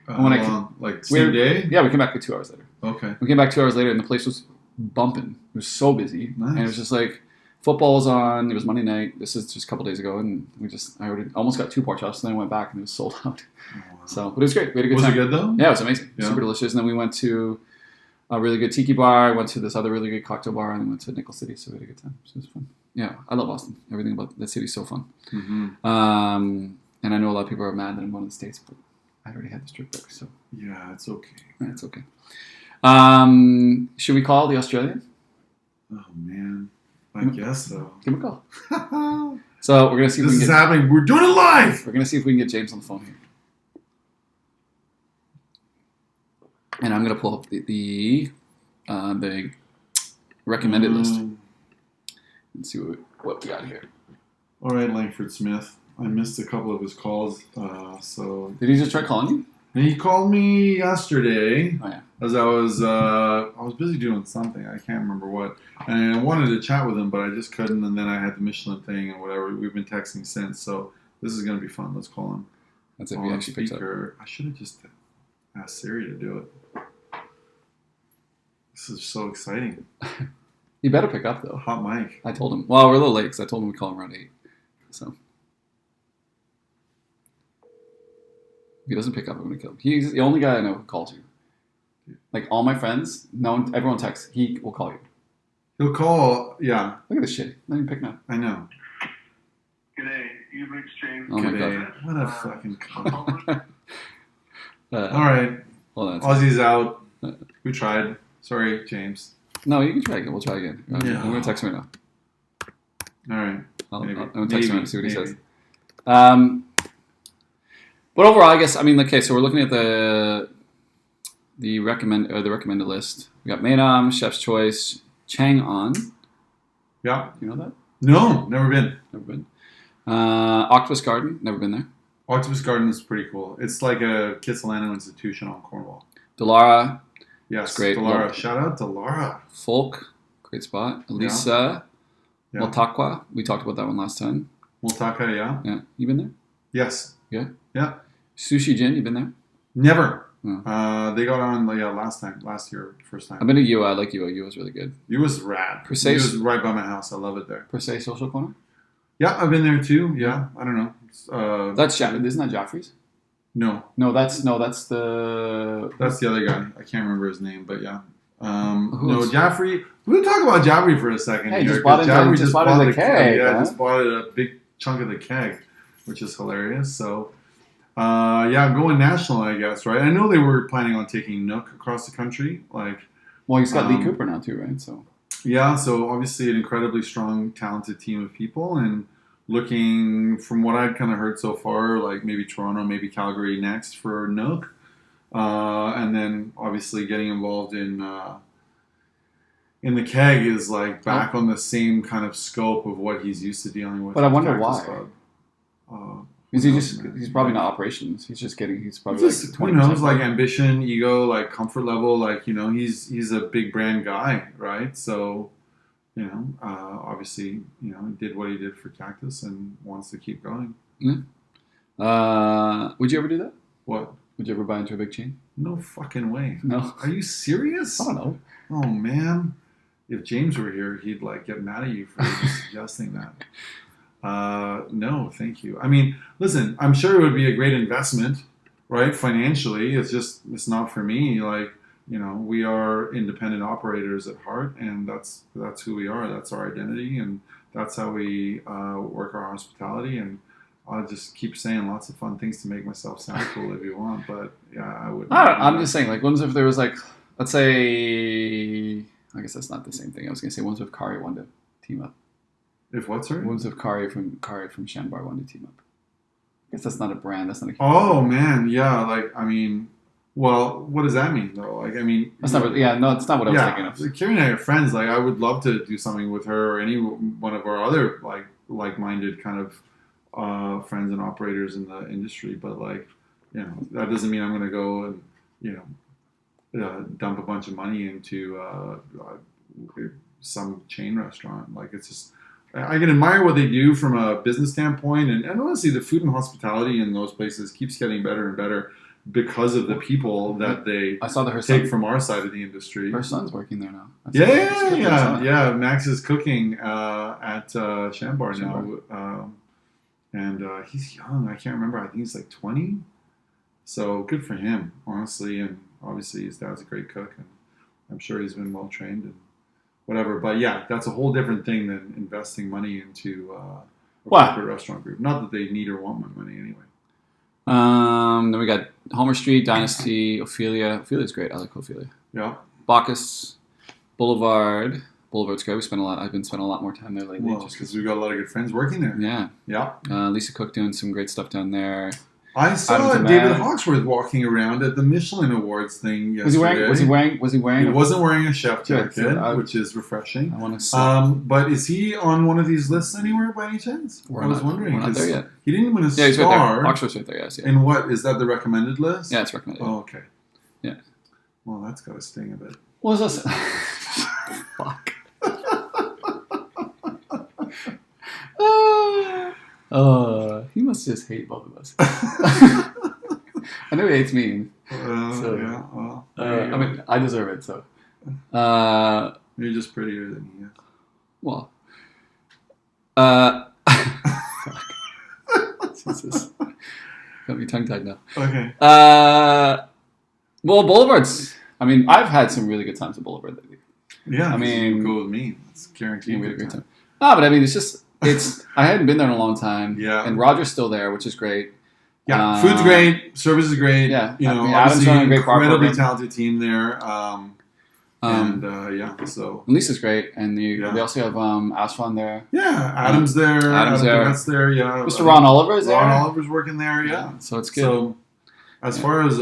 Like same day? Yeah, we came back like 2 hours later. Okay. We came back 2 hours later, and the place was bumping. It was so busy, Nice. and it was just like football was on. It was Monday night. This is just a couple days ago, and I already almost got 2 pork chops, and then I went back, and it was sold out. Oh, wow. So, but it was great. We had a good Was time. it good though? Yeah, it was amazing. Yeah. Super delicious. And then we went to a really good tiki bar. Went to this other really good cocktail bar, and then went to Nickel City. So we had a good time. So it was fun. Yeah, I love Boston. Everything about the city is so fun. Mm-hmm. And I know a lot of people are mad that I'm going to the States, but I already had this trip booked, so Yeah, it's okay. it's okay. Should we call the Australian? Oh man, I guess so. Give him a call. So we're gonna see if This we is can get. happening. We're doing it live. We're gonna see if we can get James on the phone here. And I'm gonna pull up the recommended list and see what we got here. All right, Langford Smith. I missed a couple of his calls, so Did he just try calling you? he called me yesterday. Oh yeah. As I was busy doing something. I can't remember what. And I wanted to chat with him, but I just couldn't. And then I had the Michelin thing and whatever. We've been texting since, so this is gonna be fun. Let's call him. That's if On he actually picks up. speaker. I should have just asked Siri to do it. This is so exciting. He better pick up though. Hot mic. I told him. Well, we're a little late because I told him we'd call him around 8. So if he doesn't pick up, I'm gonna kill him. He's the only guy I know who calls you. Like all my friends, everyone texts. He will call you. He'll call. Yeah, Look at this shit. Not even picking up. I know. G'day, you've reached James. Oh my G'day. God. What a fucking cunt. Uh, All right. Hold on. Aussie's out. We tried. Sorry, James. No, you can try again. We'll try again. Yeah. I'm gonna text him right now. All right. I'm Maybe. gonna text him and see what he Maybe. says. But overall, I guess okay. So we're looking at the recommended list. We got Maenam, Chef's Choice, Chang'an. Yeah. You know that? No, never been. Never been. Octopus Garden. Never been there. Octopus Garden is pretty cool. It's like a Kitsilano institution on Cornwall. Delara, Yes, It's great. Delara. Love- Shout out Delara. Folk, great spot. Elisa, Yeah. Motakwa. We talked about that one last time. Multaka, yeah. Yeah, you been there? Yes. Yeah. Yeah. Sushi Gin, you been there? Never. Oh. They got on last year, first I've time. been to Yua. I like Yua. Yua's really good. It was rad. Per se- It was right by my house. I love it there. Per se Social Corner. Yeah, I've been there too. Yeah, I don't know. That's isn't that Jaffrey's? No, No, that's the. that's the other guy. I can't remember his name, but yeah. Who No, else? Jaffrey. We'll talk about Jaffrey for a second. Hey, here, just bought 'cause it- Jaffrey just bought it the keg, Yeah, huh? just bought it a big chunk of the keg, which is hilarious. So, yeah, I'm going national, I guess, right? I know they were planning on taking Nook across the country. Like, Well, he's got Lee Um, Cooper now too, right? So yeah, so obviously an incredibly strong, talented team of people, and looking from what I've kind of heard so far, like maybe Toronto, maybe Calgary next for Nook, and then obviously getting involved in the keg is like back on the same kind of scope of what he's used to dealing with. But I with wonder Cactus why. Club. is he who just? knows, man? He's probably not operations. He's probably Just, like who 20%. knows, like ambition, ego, like comfort level, like, you know, he's a big brand guy, right? So obviously, did what he did for Cactus and wants to keep going. Would you ever do that? What? Would you ever buy into a big chain? No fucking way. No. Are you serious? I don't know. Oh man, if James were here, he'd like get mad at you for suggesting that. No, thank you. I mean, listen, I'm sure it would be a great investment, right? Financially, it's not for me. Like, we are independent operators at heart, and that's who we are. That's our identity, and that's how we work our hospitality. And I'll just keep saying lots of fun things to make myself sound cool if you want, but yeah, I would. I'm just saying, like, what if there was like, let's say, I guess that's not the same thing. I was gonna say, what if Kari wanted to team up? If what, sorry? What if Kari from Shambar wanted to team up? I guess that's not a brand. That's not a. Oh man, yeah. Like, I mean, well, what does that mean though? Like, I mean, that's not. Yeah, no, that's not what I was thinking of. Like, Carrie and I are friends. Like, I would love to do something with her or any one of our other like-minded kind of friends and operators in the industry, but like, that doesn't mean I'm going to go and dump a bunch of money into some chain restaurant. Like, it's just, I can admire what they do from a business standpoint, and honestly, the food and hospitality in those places keeps getting better and better because of the people that they take from our side of the industry. Her son's working there now. Yeah. Max is cooking at Shambar now. And he's young. I can't remember. I think he's like 20. So good for him, honestly. And obviously his dad's a great cook. And I'm sure he's been well trained and whatever. But yeah, that's a whole different thing than investing money into a corporate restaurant group. Not that they need or want my money anyway. Then we got Homer Street, Dynasty, Ophelia. Ophelia's great. I like Ophelia. Yeah. Bacchus, Boulevard. Boulevard's great. I've been spending a lot more time there lately. Well, just because we've got a lot of good friends working there. Yeah. Yeah. Lisa Cook doing some great stuff down there. I saw David Hawksworth walking around at the Michelin Awards thing yesterday. Was he wearing? He wasn't wearing a chef jacket, which is refreshing. I want to see. But is he on one of these lists anywhere by any chance? I was wondering. We're not there yet. He didn't win a star. Yeah, he's right there. Hawksworth's right there. Yes. Yeah. And what is that? The recommended list? Yeah, it's recommended. Oh, okay. Yeah. Well, that's got to sting a bit. What was this? Fuck. He must just hate both of us. I know he hates me. Yeah, well, I mean, I deserve it, so. You're just prettier than he is. Well. Jesus. Got me tongue-tied now. Okay. Well, Boulevards. I mean, I've had some really good times at Boulevard lately. Yeah, I mean, go with me. It's guaranteed. We had a great time. No, but I mean, I hadn't been there in a long time. Yeah. And Roger's still there, which is great. Yeah, food's great, service is great. Yeah, obviously running a great bar incredibly program. talented team there. So. And Lisa's great, and they also have Asfan there. Yeah, Adam's there. Adam's there. Yeah. Mr. Ron Oliver's there. Ron Oliver's working there. Yeah. So it's good. So, as far as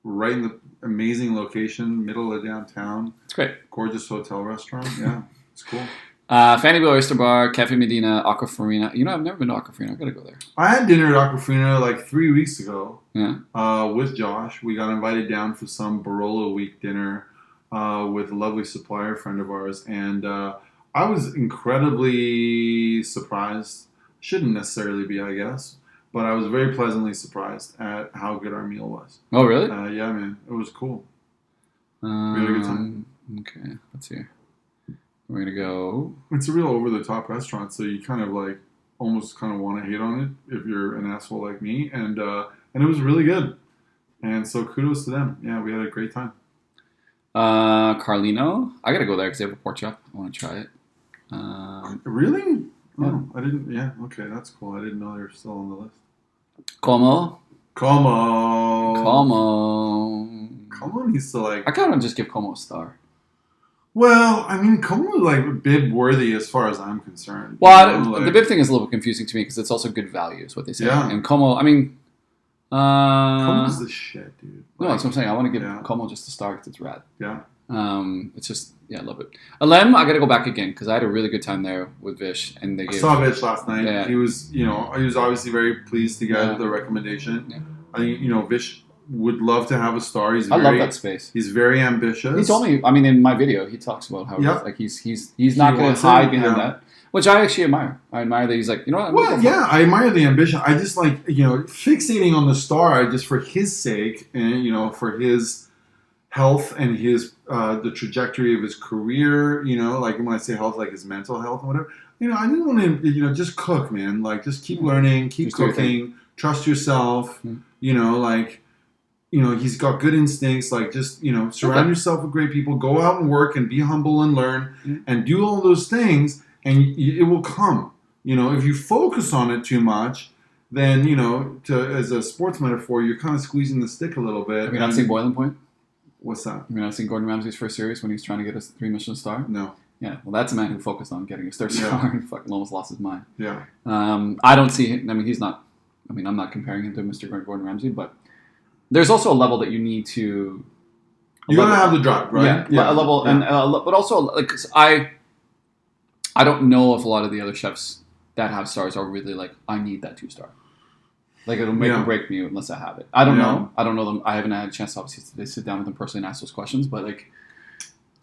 right in the amazing location, middle of downtown. It's great. Gorgeous hotel restaurant. Yeah, it's cool. Fanny Bill Oyster Bar, Cafe Medina, Aquafarina. I've never been to Aquafarina. I've got to go there. I had dinner at Aquafarina like 3 weeks ago. Yeah. With Josh. We got invited down for some Barolo Week dinner with a lovely supplier friend of ours. And I was incredibly surprised. Shouldn't necessarily be, I guess. But I was very pleasantly surprised at how good our meal was. Oh, really? Yeah, man. It was cool. Really good time. Okay. Let's see. We're going to go... It's a real over-the-top restaurant, so you kind of almost kind of want to hate on it if you're an asshole like me. And it was really good. And so kudos to them. Yeah, we had a great time. Carlino. I got to go there because they have a pork chop. I want to try it. Really? Yeah. Oh, I didn't... Yeah, okay, that's cool. I didn't know they were still on the list. Como needs to I kind of just give Como a star. Well, I mean, Como is bib worthy as far as I'm concerned. Well, the bib thing is a little bit confusing to me because it's also good value is what they say. Yeah. And Como, I mean... Como's the shit, dude. No, that's what I'm saying. I want to give Como just a star because it's rad. Yeah. It's just, I love it. Alem, I got to go back again because I had a really good time there with Vish. And I saw Vish last night. Yeah. He was, he was obviously very pleased to get the recommendation. Yeah. I think, Vish would love to have a star. I love that space. He's very ambitious. He told me. I mean, in my video, he talks about how he's not going to hide behind that, which I actually admire. I admire that he's like, you know what? Well, yeah, I admire the ambition. I just like, fixating on the star. Just for his sake, and for his health and his the trajectory of his career. Like when I say health, like his mental health and whatever. I didn't want to, just cook, man. Like just keep learning, keep just cooking, trust yourself. He's got good instincts. Like just, surround yourself with great people. Go out and work and be humble and learn and do all those things, and it will come. If you focus on it too much, then as a sports metaphor, you're kind of squeezing the stick a little bit. Have you not seen Boiling Point? What's that? Have you not seen Gordon Ramsay's first series when he's trying to get a 3 Michelin star? No. Yeah, well, that's a man who focused on getting his third star and fucking almost lost his mind. Yeah. I don't see him. I mean, he's not. I mean, I'm not comparing him to Mr. Gordon Ramsay, but there's also a level that you need to. You gotta have the drive, right? Yeah, a level, and but also like 'cause I don't know if a lot of the other chefs that have stars are really like, I need that 2-star. Like it'll make or break me unless I have it. I don't know. I don't know them. I haven't had a chance to obviously sit down with them personally and ask those questions, but like.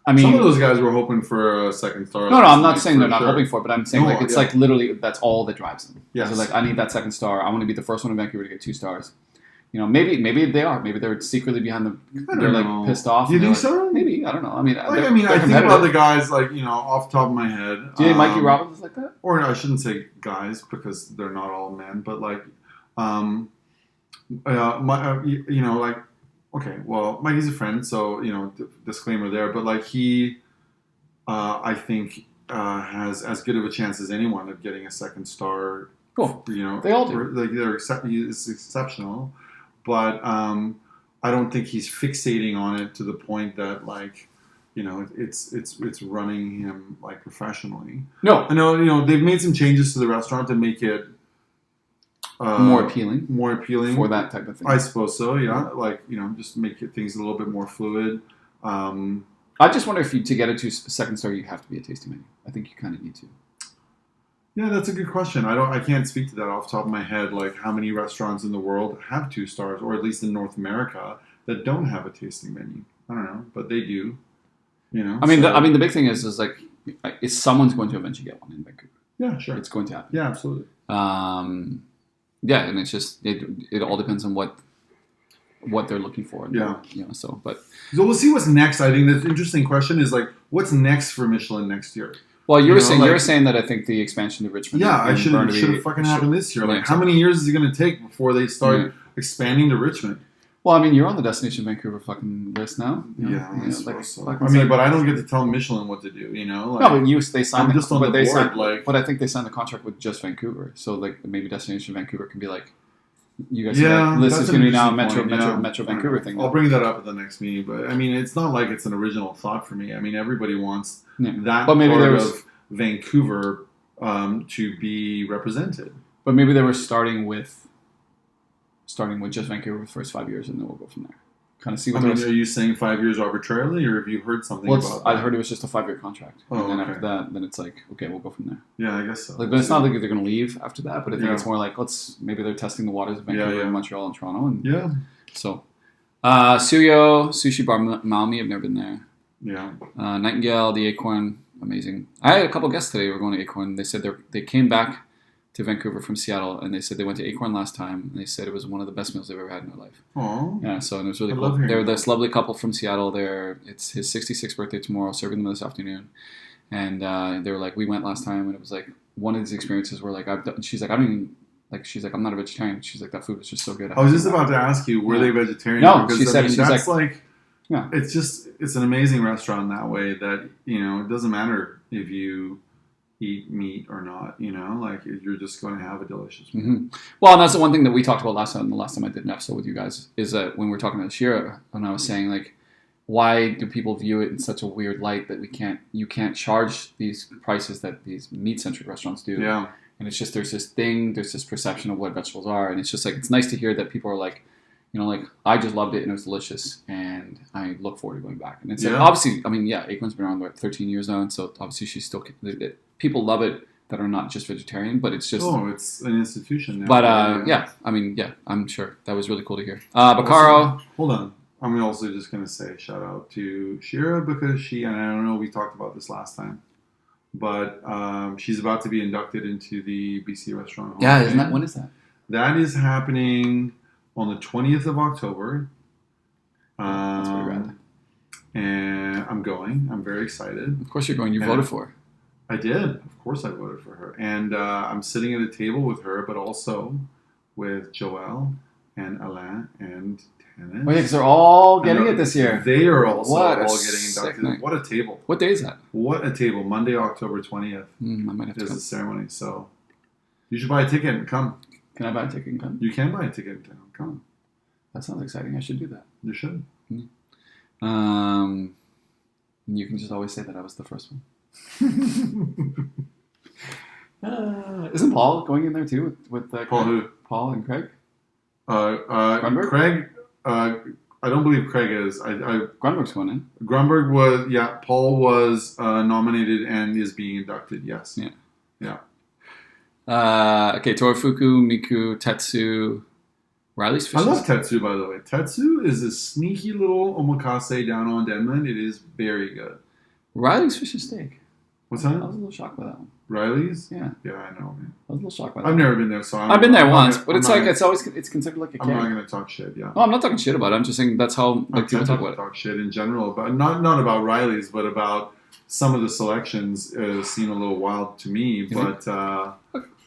I mean, some of those guys were hoping for a second star. No, I'm not saying they're not hoping for it, but I'm saying it's like literally that's all that drives them. Yes. So like, I need that second star. I want to be the first one in Vancouver to get 2 stars. Maybe they are. Maybe they're secretly behind them. They're like pissed off. Do you think so? Maybe, I don't know. I mean, I think about the guys like off the top of my head. Do you think Mikey Robbins is like that? Or I shouldn't say guys because they're not all men, but like, like. Okay, well, Mikey's a friend, so, disclaimer there. But, like, he, I think, has as good of a chance as anyone of getting a second star. Cool. They all do. Like, he's exceptional. But I don't think he's fixating on it to the point that, like, it's running him, like, professionally. No. I know, they've made some changes to the restaurant to make it more appealing for that type of thing. I suppose so. Yeah, like just make things a little bit more fluid. I just wonder if to get it to second star, you have to be a tasting menu. I think you kind of need to. Yeah, that's a good question. I can't speak to that off the top of my head. Like how many restaurants in the world have 2 stars, or at least in North America, that don't have a tasting menu? I don't know, but they do. I mean, the big thing is like, someone's going to eventually get one in Vancouver. Yeah, sure. It's going to happen. Yeah, absolutely. Yeah, and it's just it all depends on what they're looking for. So we'll see what's next. I think the interesting question is like, what's next for Michelin next year? Well, you were saying that I think the expansion to Richmond. Yeah, I should have fucking happened this year. Like, how many years is it going to take before they start expanding to Richmond? Well, I mean, you're on the Destination Vancouver fucking list now. But I don't get to tell Michelin what to do. No, but they signed. I'm just on the board. But I think they signed the contract with just Vancouver. So like maybe Destination Vancouver can be like, you guys. This is going to be now a Metro Vancouver thing. I'll bring that up at the next meeting. But I mean, it's not like it's an original thought for me. I mean, everybody wants that part of Vancouver to be represented. But maybe they were starting with just Vancouver for the first 5 years, and then we'll go from there. Kind of see what. Are you saying 5 years arbitrarily, or have you heard something about that? I heard it was just a 5-year contract, and then okay. after that, then it's like, okay, we'll go from there. Yeah, I guess so. But it's not like they're going to leave after that. But I think it's more like maybe they're testing the waters of Vancouver, Montreal, and Toronto. And so, Suyo Sushi Bar Maumi, I've never been there. Yeah. Nightingale, the Acorn, amazing. I had a couple guests today who were going to Acorn. They said they came back to Vancouver from Seattle, and they said they went to Acorn last time, and they said it was one of the best meals they've ever had in their life. Oh. Yeah, so and it was really cool. They're this lovely couple from Seattle. It's his 66th birthday tomorrow, serving them this afternoon. And they were like, we went last time, and it was like one of these experiences where like she's like, I don't even she's like, I'm not a vegetarian. She's like, that food was just so good. I was just about to ask you, were they vegetarian? No, because, she said that's like it's an amazing restaurant in that way that it doesn't matter if you eat meat or not, like you're just going to have a delicious meal. Mm-hmm. Well, and that's the one thing that we talked about last time I did an episode with you guys, is that when we were talking about Shira, and I was saying like, why do people view it in such a weird light that you can't charge these prices that these meat-centric restaurants do? Yeah. And it's just, there's this perception of what vegetables are, and it's just like, it's nice to hear that people are like, like, I just loved it and it was delicious and I look forward to going back. And it's like, obviously, I mean, Acorn's been around 13 years now, and so obviously she's still, people love it that are not just vegetarian, but it's just. Oh, it's an institution now. But I mean, I'm sure that was really cool to hear. Bacaro. Hold on. I'm also just going to say shout out to Shira because and I don't know, we talked about this last time, but she's about to be inducted into the BC Restaurant Hall of Fame. When is that? That is happening on the 20th of October. That's pretty rad. And I'm going. I'm very excited. Of course you're going. You voted for her. I did. Of course I voted for her. And I'm sitting at a table with her, but also with Joelle and Alain and Tennis. Oh yeah, because they're all getting it this year. They are also What a all getting inducted. night. What a table. What day is that? What a table. Monday, October 20th I might have to is come. the ceremony. So you should buy a ticket and come. Can I buy a ticket and come? You can buy a ticket and come. That sounds exciting. I should do that. You should. You can just always say that I was the first one. Isn't Paul going in there too with Paul who? Paul and Craig? Grunberg? Craig, I don't believe Craig is. Grunberg's going in. Grunberg was, Paul was nominated and is being inducted, yes. Yeah. Okay, Torafuku, Miku, Tetsu, Riley's Fishes. I love Tetsu, by the way. Tetsu is a sneaky little omakase down on Denman. It is very good. Riley's Fish and Steak. What's I that? was a little shocked by that one. Riley's? Yeah. Yeah, I know, man. I was a little shocked by that I've one. never been there, so I've been there once, gonna- but it's I'm like not- it's considered like a I'm not cake. going to talk shit, yeah. Oh, I'm not talking shit about it. I'm just saying that's how I'm like people tempted talk to about it. talk shit in general, but not about Riley's, but about some of the selections seem a little wild to me, but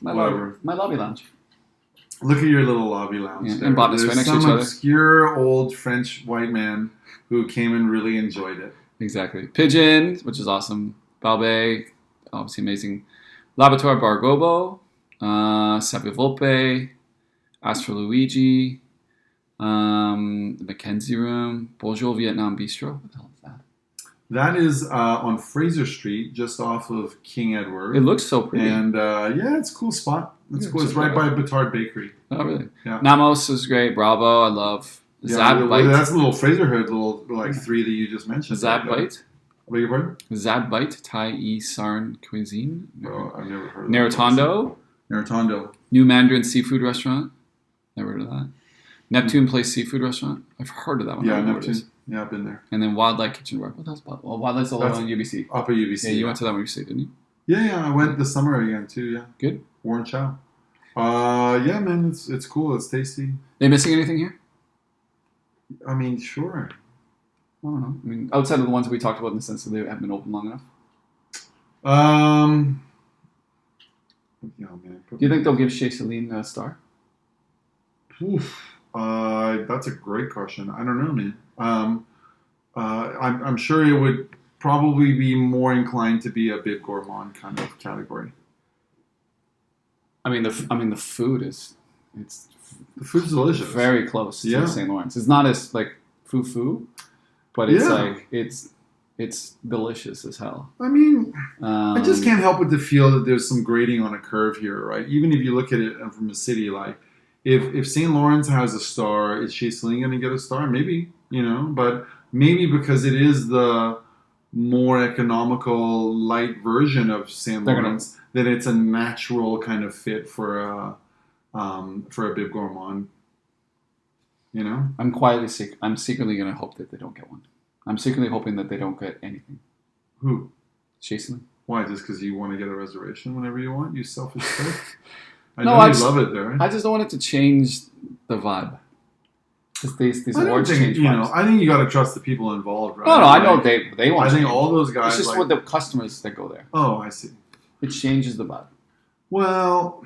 whatever. My lobby lounge. Look at your little lobby lounge. Yeah, there. and Bottas right There's next to each some other. obscure old French white man who came and really enjoyed it. Exactly. Pigeon, which is awesome. Balbe, obviously amazing. Laboratoire Bargobo, Savivolpe, Astro Luigi, the Mackenzie Room, Bonjour Vietnam Bistro. What the hell is that? That is on Fraser Street, just off of King Edward. It looks so pretty. And it's a cool spot. It's Yeah, cool. It's it's right by right. Batard Bakery. Oh, really? Yeah. Namos is great. Bravo, I love. Zad Bite. That's a little Fraser Hood, little like three that you just mentioned. Zad right there. Bite. Beg your pardon? Zad Bite, Thai Sarn Cuisine. Oh, I've never heard of that. Naratondo, Naratondo. New Mandarin Seafood Restaurant. Never heard of that. Neptune Place Seafood Restaurant. I've heard of that one. I Yeah, don't know what it is. Neptune. Yeah, I've been there. And then Wildlife Kitchen Bar. What else? Well, Wildlife's all That's- on UBC. Up at UBC. Yeah, you went to that one UBC, didn't you? Yeah, I went this summer again too. Yeah, Good. Warren Chow. Yeah, man, it's cool. It's tasty. They missing anything here? I mean, sure. I don't know. I mean, outside of the ones we talked about in the sense that they haven't been open long enough. Yeah, man. Do you think they'll give Chez Celine a star? Oof. That's a great question. I don't know, man. I'm sure it would probably be more inclined to be a bib gourmand kind of category. I mean, the food is The food's delicious. very close Yeah. to St. Lawrence. It's not as like foo, but it's Yeah. like it's delicious as hell. I mean, I just can't help but to feel that there's some grading on a curve here, right? Even if you look at it from a city, like if St. Lawrence has a star, is Chez Celine going to get a star? Maybe, but maybe because it is the more economical, light version of St. They're gonna- Lawrence, that it's a natural kind of fit for a bib gourmand. I'm secretly gonna hope that they don't get one. I'm secretly hoping that they don't get anything. Who? Chez Celine. Why? Just because you want to get a reservation whenever you want? You selfish prick. I No, know I you just- love it there. I just don't want it to change the vibe. Just these I don't awards think, change vibes. I think you got to trust the people involved, right? No, I know Like, they want. I think change. all those guys. It's just with the customers that go there. Oh, I see. It changes the vibe. Well,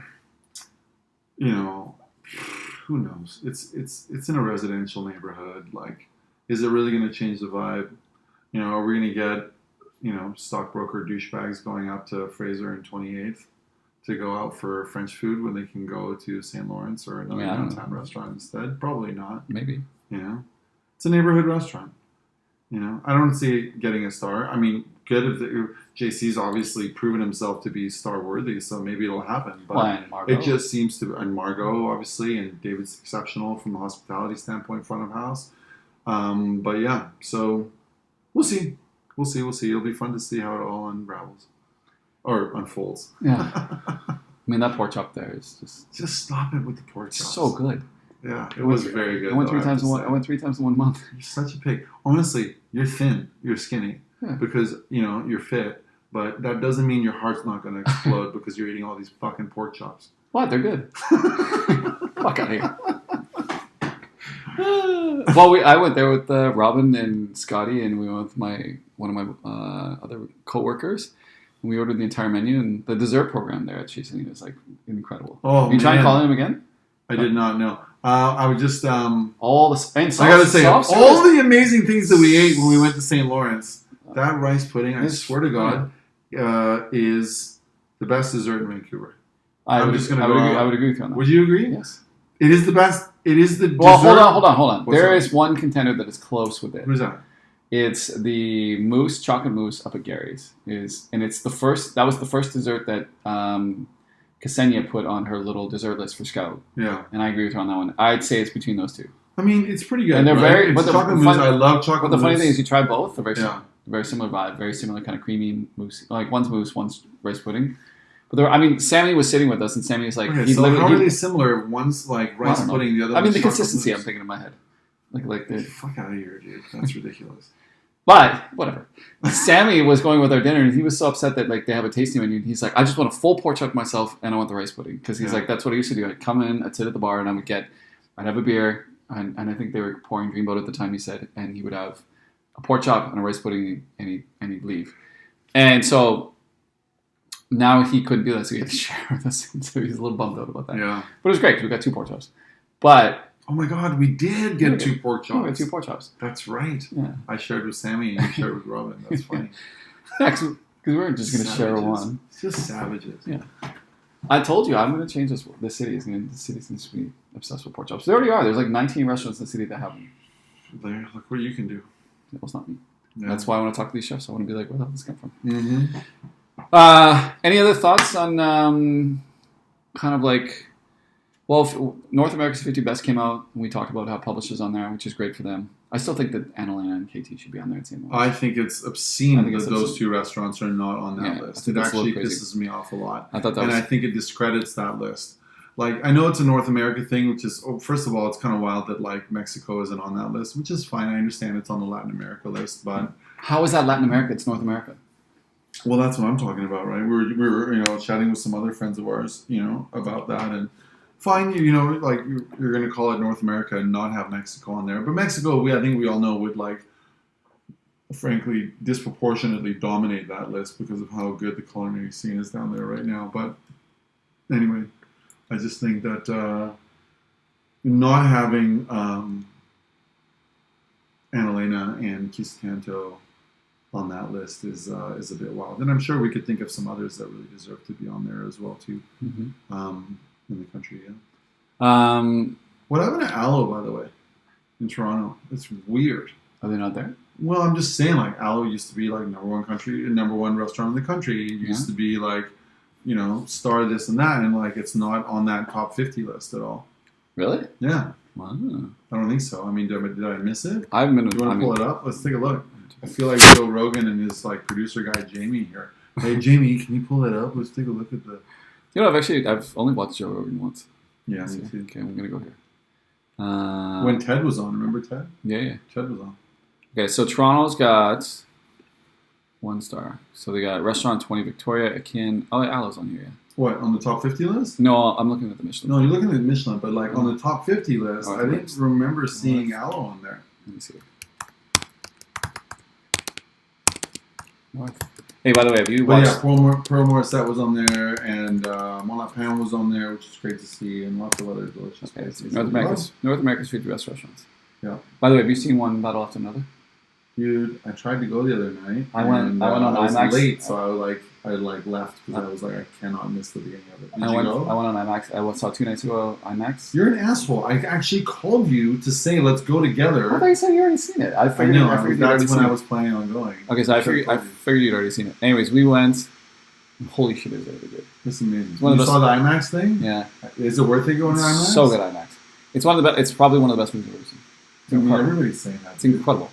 who knows? It's in a residential neighborhood. Like, is it really going to change the vibe? Are we going to get stockbroker douchebags going up to Fraser and 28th to go out for French food when they can go to St. Lawrence or another Yeah, I don't downtown restaurant instead? Probably not. Maybe. It's a neighborhood restaurant. I don't see it getting a star. I mean, good if JC's obviously proven himself to be star worthy, so maybe it'll happen. But And Margot. it just seems to, and Margot obviously, and David's exceptional from a hospitality standpoint, front of house. But yeah, so we'll see. It'll be fun to see how it all unravels. or unfolds. Yeah. I mean, that pork chop there is Just stop it with the pork chops. so good. Yeah, it was very good. I went though, 3 times in have to one. say. I went 3 times in 1 month. You're such a pig. Honestly, you're thin. You're skinny Yeah. because you're fit. But that doesn't mean your heart's not going to explode because you're eating all these fucking pork chops. What? They're good. Fuck out of here. Well, I went there with Robin and Scotty, and we went with one of my other coworkers. And we ordered the entire menu, and the dessert program there at Cheesecake is like incredible. Oh, you try and man. call him again? I did not know. I would just. All the and I gotta say, soft all service. the amazing things that we ate when we went to St. Lawrence, that rice pudding, I It's- swear to God, is the best dessert in Vancouver. I I'm would, just gonna I would go agree, out. I would agree with you on that. Would you agree? Yes. It is the best. It is the Well, dessert. hold on. What's There that? is one contender that is close with it. Who's that? It's the mousse, chocolate mousse up at Gary's. And it's the first. That was the first dessert that Ksenia put on her little dessert list for Scout. Yeah. And I agree with her on that one. I'd say it's between those two. I mean, it's pretty good. And they're right? very- It's but the chocolate fun- mousse. I love But chocolate the funny mousse. thing is, you try both. They're Yeah. very similar vibe, very similar kind of creamy mousse. Like one's mousse, one's rice pudding. But Sammy was sitting with us, and Sammy was like, Okay, he so literally. how are he- they similar? One's like I rice don't know. pudding, the other I mean, one's the chocolate consistency. I'm mousse. thinking in my head, like Get the the. fuck out of here, dude. That's ridiculous. But whatever. Sammy was going with our dinner, and he was so upset that like they have a tasting menu. And he's like, I just want a full pork chop myself, and I want the rice pudding because he's Yeah. like, that's what I used to do. I'd come in, I'd sit at the bar, and I'd have a beer, and I think they were pouring Dreamboat at the time. He said, and he would have a pork chop and a rice pudding, and he'd leave. And so now he couldn't do that, so he had to share with us. So he's a little bummed out about that. Yeah. But it was great because we got 2 pork chops. But Oh my God, we did get 2 pork we got chops. 2 pork chops. That's right. Yeah. I shared with Sammy and you shared with Robin. That's funny. Yeah, because we weren't just going to share Savages. one. It's just savages. Yeah. I told you I'm going to change this. The city seems to be obsessed with pork chops. They already are. There's like 19 restaurants in the city that have them. There, look what you can do. That was not me. Yeah. That's why I want to talk to these chefs. I want to be like, where the hell did this come from? Mm-hmm. Any other thoughts on kind of like, well, North America's 50 Best came out, and we talked about how publishers on there, which is great for them. I still think that Annalena and KT should be on there at the same time. I think it's obscene I think that it's those obscene. 2 restaurants are not on that Yeah, I list. think It that's a little actually crazy. pisses me off a lot. I thought that And was... I think it discredits that list. Like, I know it's a North America thing, which is, first of all, it's kind of wild that, like, Mexico isn't on that list, which is fine. I understand it's on the Latin America list, but, How is that Latin America? It's North America. well, that's what I'm talking about, right? We were chatting with some other friends of ours, about that, and fine, like, you're going to call it North America and not have Mexico on there. But Mexico, I think we all know, would, like, frankly, disproportionately dominate that list because of how good the culinary scene is down there right now. But anyway, I just think that not having Annalena and Quisquecanto on that list is a bit wild. And I'm sure we could think of some others that really deserve to be on there as well too, Mm-hmm. in the country. Yeah. Um, What happened to Aloe, by the way, in Toronto? It's weird. are they not there? Well, I'm just saying, like, Aloe used to be like number one restaurant in the country. It used to be like, star this and that, and like it's not on that top 50 list at all. Really? Yeah, Wow. I don't think so. I mean, did I miss it? I've been. Do you want to pull it up? Let's take a look. I feel like Joe Rogan and his like producer guy Jamie here. Hey Jamie, can you pull it up? Let's take a look at the. You know, I've only watched Joe Rogan once. Yeah, Let's me see. too. Okay, I'm gonna go here. When Ted was on, remember Ted? Yeah. Ted was on. Okay, so Toronto's got 1 star. So they got Restaurant 20 Victoria, Akin. Oh, Aloe's on here. Yeah. What, on the top 50 list? No, I'm looking at the Michelin. No, you're looking at Michelin, but like on the top 50 list, Oh, I didn't remember seeing Aloe on there. Let me see. North. Hey, by the way, have you But watched? yeah, Pearl Morissette was on there, and Mon Lapin was on there, which is great to see, and lots of other delicious Okay, places. North America's 50 best restaurants. Yeah. By the way, have you seen One Battle After Another? Dude, I tried to go the other night. I went and, on I was IMAX. late, so I left because I was like, I cannot miss the beginning of it. Did I you went go? on IMAX. I saw 2 nights ago IMAX. You're an asshole. I actually called you to say let's go together. I thought you said you already seen it. I I figured know. you'd already That's when seen I it. was planning on going. Okay, so I figured you'd already seen it. Anyways, we went. Holy shit, it was really good. It's amazing. one of You the saw the IMAX thing? Yeah, Is it worth it going to IMAX? so good IMAX. It's one of the best. It's probably one of the best movies I've ever seen. It's I mean, incredible. everybody's saying that. It's incredible.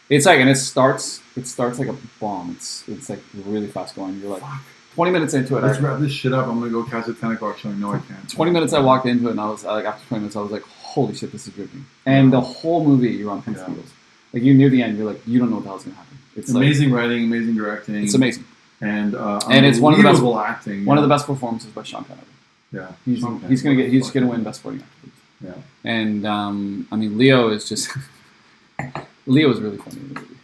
It's like, and it starts like a bomb. It's like really fast going. You're like, Fuck. 20 minutes into it, Let's wrap this shit up. I'm gonna go catch a 10 o'clock show. No, I can't. 20 minutes I walked into it, and I was like, after 20 minutes, I was like, holy shit, this is gripping. And the whole movie, you're on pins and needles. Like, you near the end, you're like, you don't know what the hell's gonna happen. It's amazing writing, amazing directing. It's amazing. And it's one of the best acting. One of the best performances by Sean Connery. Yeah, he's gonna win Best Supporting Actor. Yeah, and I mean, Leo is just Leo is really funny in the movie.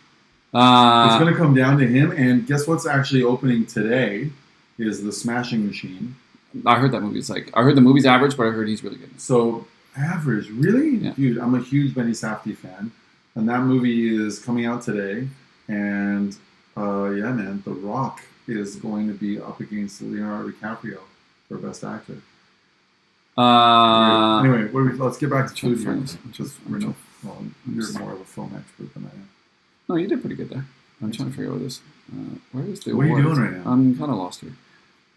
It's gonna come down to him. And guess what's actually opening today is The Smashing Machine. I heard that movie's I heard the movie's average, but I heard he's really good. So average, really? Yeah. Huge. I'm a huge Benny Safdie fan, and that movie is coming out today. And yeah, man, The Rock is going to be up against Leonardo DiCaprio for Best Actor. Anyway, let's get back to food here. You're more of a film expert than I am. No, you did pretty good there. I'm trying to figure out what this. Where is the What awards? are you doing right now? I'm kind of lost here.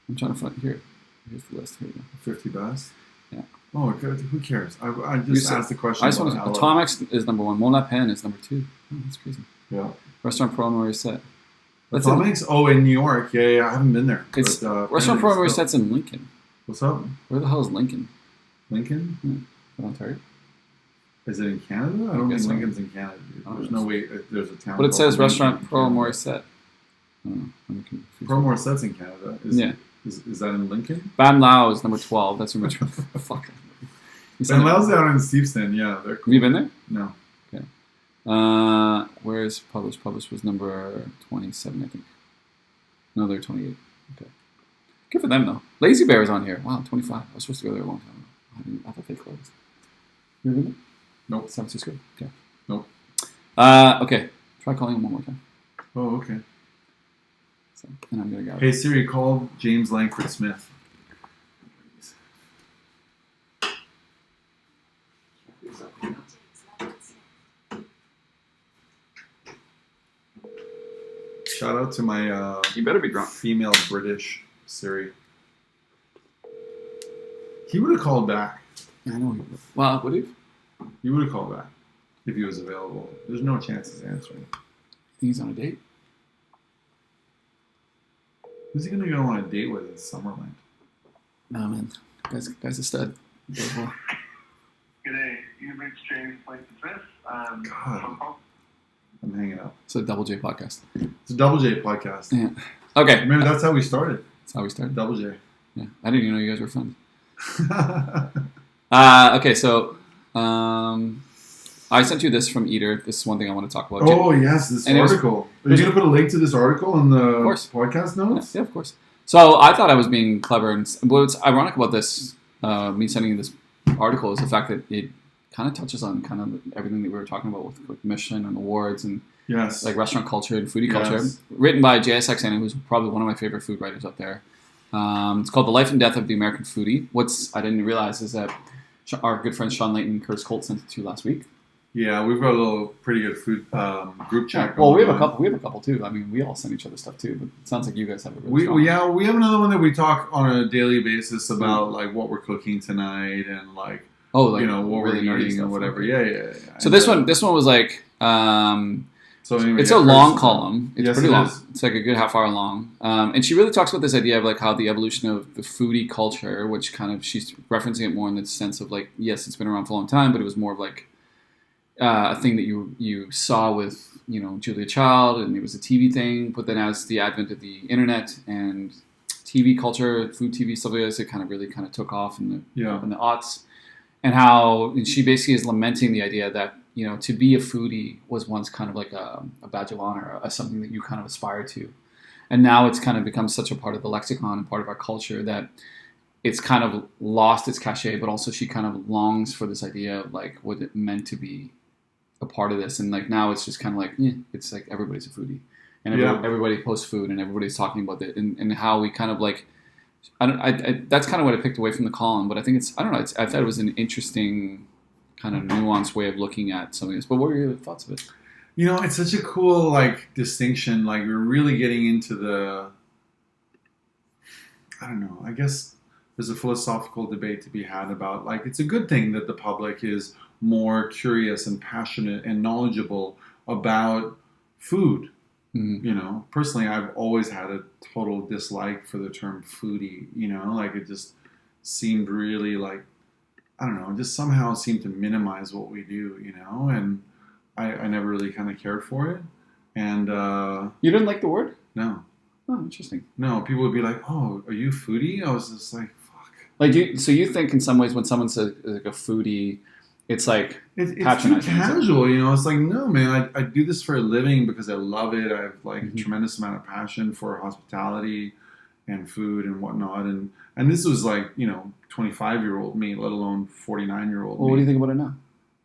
I'm trying to find here. Here's the list. Here we go. 50 best. Yeah. Oh, good. Who cares? I just asked the question. I just want to. Atomics is number 1. Mon Lapin is number 2. Oh, that's crazy. Yeah. Restaurant Pro Mauriset. Atomics? Oh, in New York. Yeah. I haven't been there. It's Restaurant Pro Mauriset's in Lincoln. What's up? Where the hell is Lincoln? Lincoln? In Ontario. Is it in Canada? I don't think Lincoln's in Canada, dude. There's no way there's a town. But it says Restaurant Pro Mauriset. Pro Mauriset's in Canada. Is that in Lincoln? Ban Lao is number 12. That's in Richmond. Fuck. Ban Lao's down in Steveston. Yeah, they're cool. Have you been there? No. Okay. Where's Published? Published was number 27, I think. No, they're 28. Okay. Good for them, though. Lazy Bear is on here. Wow, 25. I was supposed to go there a long time ago. I thought they closed. You ever been there? Nope. San Francisco? Okay. Nope. Okay. Try calling him one more time. Oh, okay. So, and I'm going to go. Hey, Siri, call James Langford Smith. Shout out to my You better be drunk. female British Siri. He would have called back. I know. Well, would he? He would have called back if he was available. There's no chance he's answering. I think he's on a date. Who's he going to go on a date with in Summerland? No, man. Guy's a stud. G'day, you've reached James Langford Smith. God. I'm hanging up. It's a Double J podcast. It's a Double J podcast. Yeah. Okay. Remember, that's how we started. That's how we started. Double J. Yeah. I didn't even know you guys were friends. Okay, so I sent you this from Eater. This is one thing I want to talk about. Oh, yes, this article. Are you going to put a link to this article in the podcast notes? Yeah, of course. So I thought I was being clever. And what's ironic about this, me sending you this article, is the fact that it kind of touches on kind of everything that we were talking about with Michelin and awards and like restaurant culture and foodie culture. Written by Jaya Saxena, who's probably one of my favorite food writers out there. It's called The Life and Death of the American Foodie. What I didn't realize is that our good friends Sean Layton and Curtis Colt sent it to you last week. Yeah, we've got a little pretty good food group chat. Well, we have a couple. We have a couple too. I mean, we all send each other stuff too. But it sounds like you guys have a really strong. We have another one that we talk on a daily basis about like what we're cooking tonight and like what we're eating and whatever. Yeah. So this one was like. So anyway, it's a long column. It's pretty long. Is. It's like a good half hour long. And she really talks about this idea of like how the evolution of the foodie culture, which kind of she's referencing it more in the sense of like, yes, it's been around for a long time, but it was more of like a thing that you saw with Julia Child, and it was a TV thing. But then as the advent of the internet and TV culture, food TV stuff like this, it kind of took off in the aughts. And she basically is lamenting the idea that to be a foodie was once kind of like a badge of honor, something that you kind of aspire to. And now it's kind of become such a part of the lexicon and part of our culture that it's kind of lost its cachet, but also she kind of longs for this idea of like what it meant to be a part of this. And like now it's just kind of like, it's like everybody's a foodie. And everybody posts food and everybody's talking about it and how we kind of like, that's kind of what I picked away from the column, but I think I thought it was an interesting kind of nuanced way of looking at something else. But what were your thoughts of it? It's such a cool like distinction. Like we're really getting into the, I don't know, I guess there's a philosophical debate to be had about like it's a good thing that the public is more curious and passionate and knowledgeable about food You know, personally, I've always had a total dislike for the term foodie. You know, like it just seemed really like, I don't know, just somehow seemed to minimize what we do. You know, and I never really kind of cared for it. And You didn't like the word? no, Oh, interesting. no, people would be like, "Oh, are you foodie?" I was just like, "Fuck." Like, so you think in some ways when someone says like a foodie, it's like It's too patronizing. casual, you know. It's like, no, man, I do this for a living because I love it. I have like a tremendous amount of passion for hospitality and food and whatnot. And this was like, you know, 25-year-old me, let alone 49-year-old Well, me. what do you think about it now?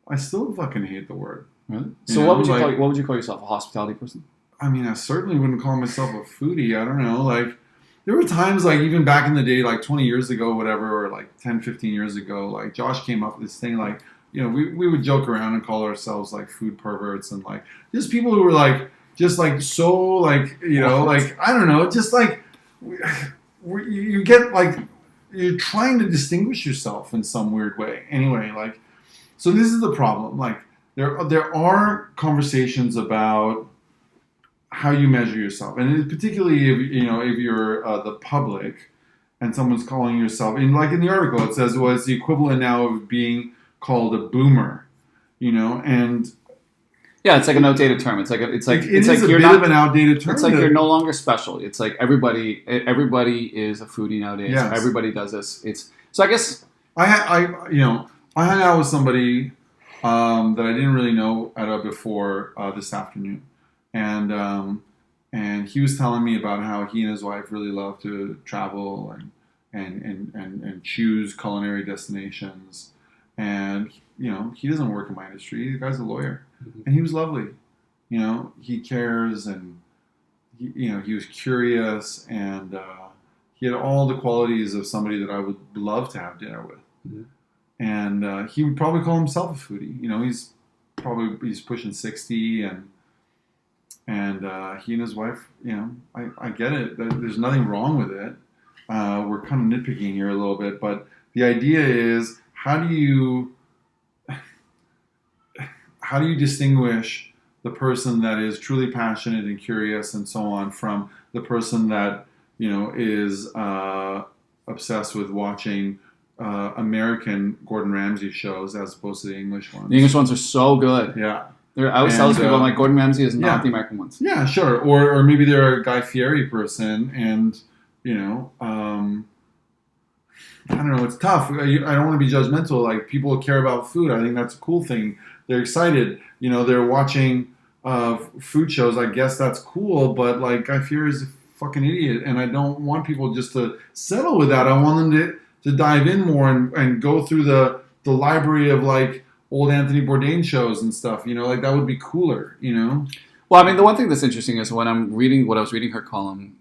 I still fucking hate the word. Really? You So know, what would you like- what would you call yourself? A hospitality person? I mean, I certainly wouldn't call myself a foodie. I don't know. Like, there were times, like, even back in the day, like 20 years ago, whatever, or like 10, 15 years ago, like, Josh came up with this thing, like, you know, we would joke around and call ourselves, like, food perverts and, like, just people who were, like, just, like, so, like, you know, like, I don't know, just, like, you get, like, you're trying to distinguish yourself in some weird way. Anyway, like, so this is the problem. Like, there are conversations about how you measure yourself, and particularly if you know if you're the public, and someone's calling yourself, in like in the article it says, well, it's the equivalent now of being called a boomer, you know, and Yeah, it's like an outdated term. It's like it it's is like a you're bit not of an outdated term. It's like you're no longer special. It's like everybody is a foodie nowadays. Yes. Everybody does this. It's so I guess I hung out with somebody that I didn't really know before this afternoon, and he was telling me about how he and his wife really love to travel and choose culinary destinations, and you know he doesn't work in my industry. The guy's a lawyer, and he was lovely. You know, he cares, and he was curious, and he had all the qualities of somebody that I would love to have dinner with. Mm-hmm. And he would probably call himself a foodie. You know, he's pushing 60, and he and his wife. You know, I get it. There's nothing wrong with it. We're kind of nitpicking here a little bit, but the idea is how do you distinguish the person that is truly passionate and curious and so on from the person that is obsessed with watching American Gordon Ramsay shows as opposed to the English ones. the English ones are so good. Yeah. I always tell people, I'm like, Gordon Ramsay is not yeah. the American ones. Yeah, sure. Or maybe they're a Guy Fieri person, and I don't know. It's tough. I don't want to be judgmental. Like, people care about food. I think that's a cool thing. They're excited. You know, they're watching food shows. I guess that's cool. But like, Guy Fieri is a fucking idiot, and I don't want people just to settle with that. I want them to dive in more and go through the library of like old Anthony Bourdain shows and stuff. You know, like that would be cooler. You know. Well, I mean, the one thing that's interesting is when I was reading her column,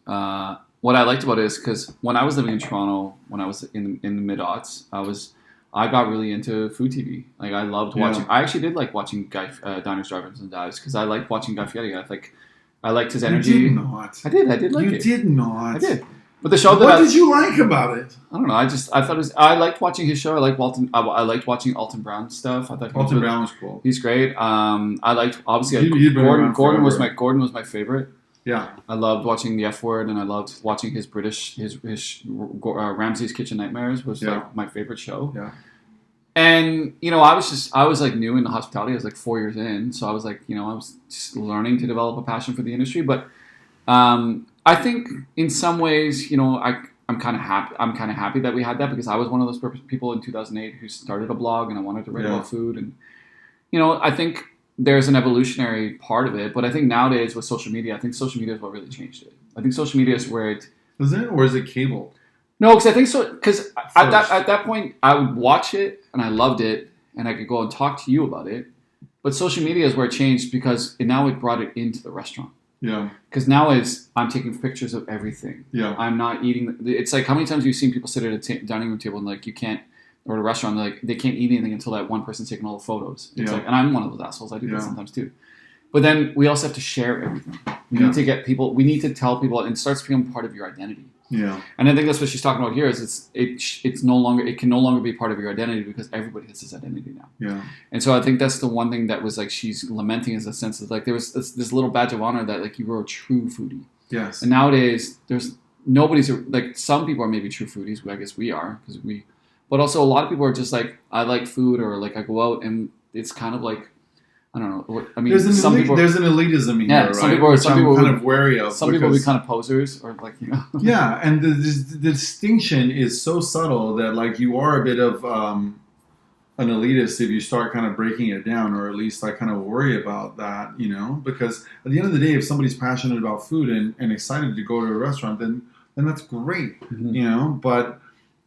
what I liked about it is because when I was living in Toronto, when I was in the mid-aughts, I got really into food TV. Like, I loved watching. Yeah. I actually did like watching Diners, Drive-Ins, and Dives because I liked watching Guy Fieri. I liked his energy. You did not. I did like you it. You did not. I did. But the show What did you like about it? I don't know. I thought it was. I liked watching his show. I liked watching Alton Brown stuff. I thought Alton Brown was cool. He's great. I liked obviously He'd been around Gordon was forever. my favorite. Yeah. I loved watching the F Word, and I loved watching his Ramsay's Kitchen Nightmares was like my favorite show. Yeah. And I was like new into hospitality. I was like 4 years in, so I was like, I was just learning to develop a passion for the industry. But I think in some ways, I'm kind of happy. I'm kind of happy that we had that because I was one of those people in 2008 who started a blog and I wanted to write about food. And I think there's an evolutionary part of it. But I think nowadays with social media, I think social media is what really changed it. I think social media is where it. Is it, or is it cable? No, because I think so. Because at that point, I would watch it and I loved it, and I could go and talk to you about it. But social media is where it changed because now it brought it into the restaurant. Yeah. Because now I'm taking pictures of everything. Yeah. I'm not eating. It's like how many times you've seen people sit at a dining room table and like you can't, or at a restaurant, like they can't eat anything until that one person's taking all the photos. It's like, and I'm one of those assholes. I do that sometimes too. But then we also have to share everything. We need to get people. We need to tell people, and it starts becoming part of your identity. Yeah. And I think that's what she's talking about here. Is it can no longer be part of your identity because everybody has this identity now. Yeah. And so I think that's the one thing that was like she's lamenting is a sense of like there was this little badge of honor that like you were a true foodie. Yes. And nowadays nobody's like some people are maybe true foodies. I guess we are but also a lot of people are just like I like food or like I go out and it's kind of like I don't know. I mean, there's an elitism here, right? Some people I'm kind of wary of. Some people will be kind of posers or like, you know. Yeah, and the distinction is so subtle that like you are a bit of an elitist if you start kind of breaking it down, or at least I kind of worry about that, you know, because at the end of the day, if somebody's passionate about food and excited to go to a restaurant, then that's great, you know, but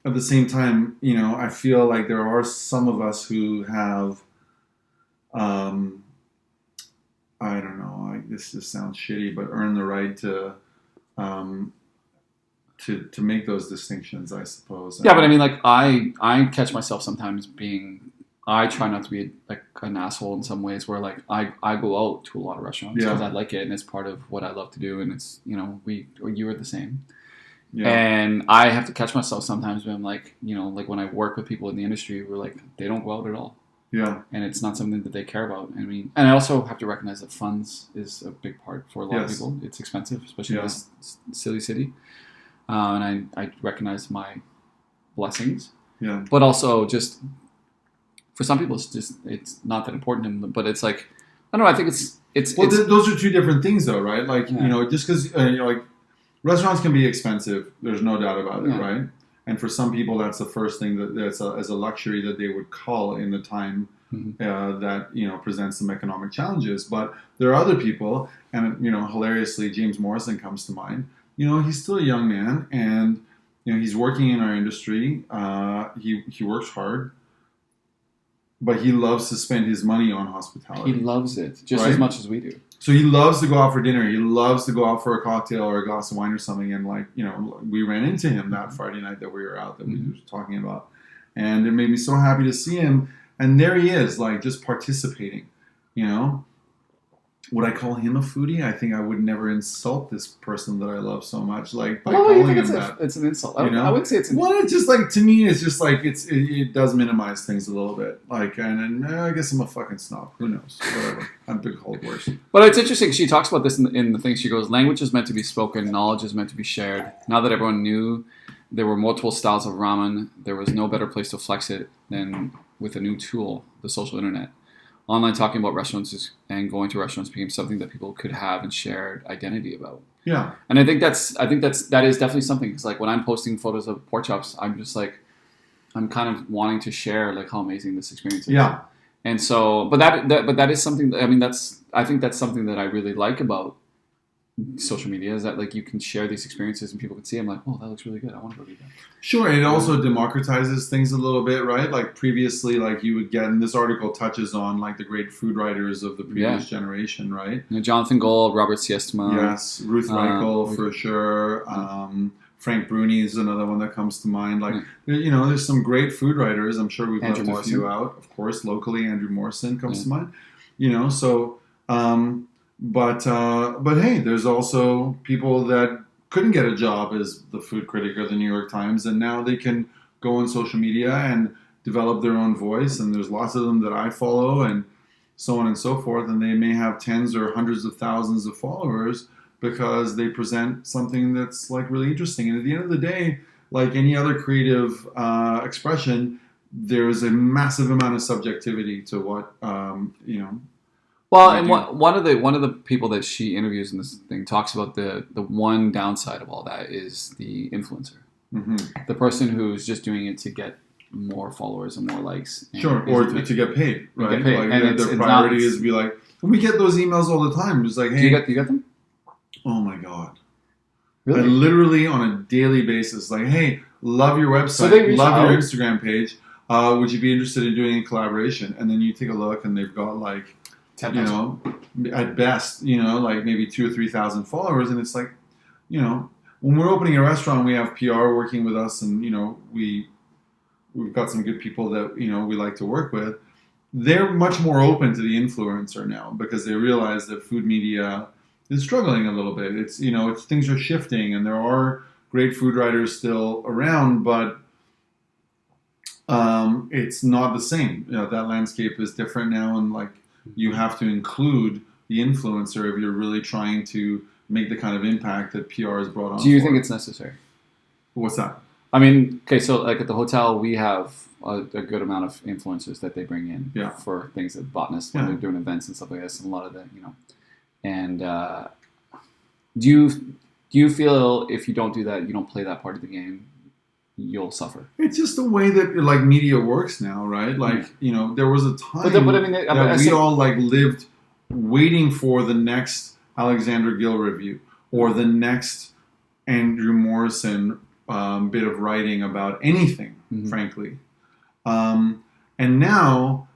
at the same time, you know, I feel like there are some of us who have I don't know. This just sounds shitty, but earn the right to make those distinctions, I suppose. Yeah, but I mean, like I catch myself sometimes I try not to be like an asshole in some ways. Where like I go out to a lot of restaurants because I like it and it's part of what I love to do, and it's you know you are the same. Yeah. And I have to catch myself sometimes when I'm like you know like when I work with people in the industry, we're like they don't go out at all. Yeah, and it's not something that they care about. I mean, and I also have to recognize that funds is a big part for a lot of people. It's expensive, especially in this silly city. And I recognize my blessings. Yeah, but also just for some people, it's not that important to them. But it's like I don't know. I think it's well. Those are two different things, though, right? Like you know, just because you know, like restaurants can be expensive. There's no doubt about it, right? And for some people, that's the first thing that's as a luxury that they would call in the time that you know presents some economic challenges. But there are other people, and you know, hilariously, James Morrison comes to mind. You know, he's still a young man, and you know, he's working in our industry. He works hard, but he loves to spend his money on hospitality. He loves it just as much as we do. So he loves to go out for dinner. He loves to go out for a cocktail or a glass of wine or something. And like, you know, we ran into him that Friday night that we were out that we were talking about. And it made me so happy to see him. And there he is, like just participating, you know. Would I call him a foodie? I think I would never insult this person that I love so much, like by calling him that. It's an insult. You know? I wouldn't say it's an insult. Well, it's just like, to me, it's just like, it does minimize things a little bit. Like, and I guess I'm a fucking snob. Who knows? Whatever. I'm big hold worse. But it's interesting. She talks about this in the thing. She goes, language is meant to be spoken. Knowledge is meant to be shared. Now that everyone knew there were multiple styles of ramen, there was no better place to flex it than with a new tool, the social internet. Online talking about restaurants and going to restaurants became something that people could have and shared identity about. Yeah, and I think that is definitely something because like when I'm posting photos of pork chops, I'm just like I'm kind of wanting to share like how amazing this experience is. Yeah, and so but that is something. I mean, I think that's something that I really like about social media is that like you can share these experiences and people can see them like, oh, that looks really good. I want to go do that. Sure, and it also democratizes things a little bit, right? Like previously, like you would get, and this article touches on like the great food writers of the previous generation, right? You know, Jonathan Gold, Robert Siestema. Yes, Ruth Reichel for sure. Frank Bruni is another one that comes to mind. Like, you know, there's some great food writers. I'm sure we've left a few out. Of course, locally, Andrew Morrison comes to mind. You know, so... But hey, there's also people that couldn't get a job as the food critic or the New York Times, and now they can go on social media and develop their own voice. And there's lots of them that I follow, and so on and so forth. And they may have tens or hundreds of thousands of followers because they present something that's like really interesting. And at the end of the day, like any other creative expression, there's a massive amount of subjectivity to what you know. Well, and one of the people that she interviews in this thing talks about the one downside of all that is the influencer, the person who's just doing it to get more followers and more likes. Sure, or to get paid, right? Get paid. Like and their priority is to be like, we get those emails all the time. It's like, hey, do you get them? Oh my god, really? Literally on a daily basis, like, hey, love your website, love your Instagram page. Would you be interested in doing a collaboration? And then you take a look, and they've got like. 10, you know, at best, you know, like maybe 2,000 or 3,000 followers, and it's like, you know, when we're opening a restaurant, we have PR working with us, and you know, we've got some good people that you know we like to work with. They're much more open to the influencer now because they realize that food media is struggling a little bit. It's you know, things are shifting, and there are great food writers still around, but it's not the same. That landscape is different now, and like you have to include the influencer if you're really trying to make the kind of impact that PR has brought on. Do you think it's necessary? What's that? I mean, okay, so like at the hotel, we have a good amount of influencers that they bring in for things that botanists when they're doing events and stuff like this, and a lot of that, And do you feel if you don't do that, you don't play that part of the game, you'll suffer? It's just the way that like media works now, right? Like there was a time that we all like lived waiting for the next Alexander Gill review or the next Andrew Morrison bit of writing about anything, frankly. And now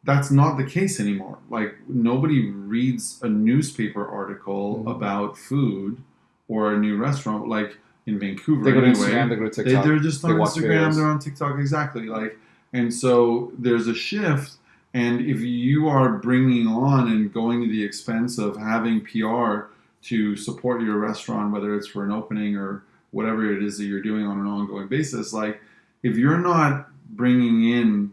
that's not the case anymore. Like nobody reads a newspaper article about food or a new restaurant. Like in Vancouver, they go to Instagram, they go to TikTok. They're just on Instagram, videos. they're on TikTok, exactly. Like, and so there's a shift. And if you are bringing on and going to the expense of having PR to support your restaurant, whether it's for an opening or whatever it is that you're doing on an ongoing basis, like if you're not bringing in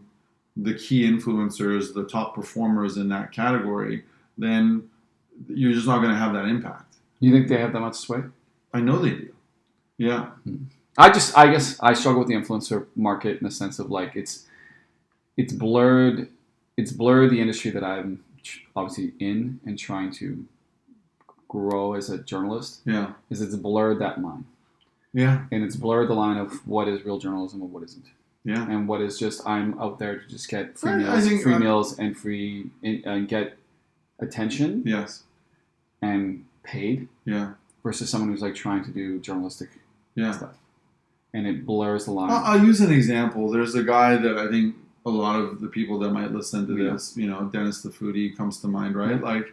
the key influencers, the top performers in that category, then you're just not going to have that impact. You think they have that much sway? I know they do. Yeah. I guess I struggle with the influencer market in the sense of like it's blurred the industry that I'm obviously in and trying to grow as a journalist. Yeah. It's blurred that line. Yeah. And it's blurred the line of what is real journalism and what isn't. Yeah. And what is just I'm out there to just get free meals and get attention. Yes. And paid. Yeah. Versus someone who's like trying to do journalistic stuff. And it blurs the line. I'll use an example. There's a guy that I think a lot of the people that might listen to this, Dennis the Foodie comes to mind, right? Yeah. Like,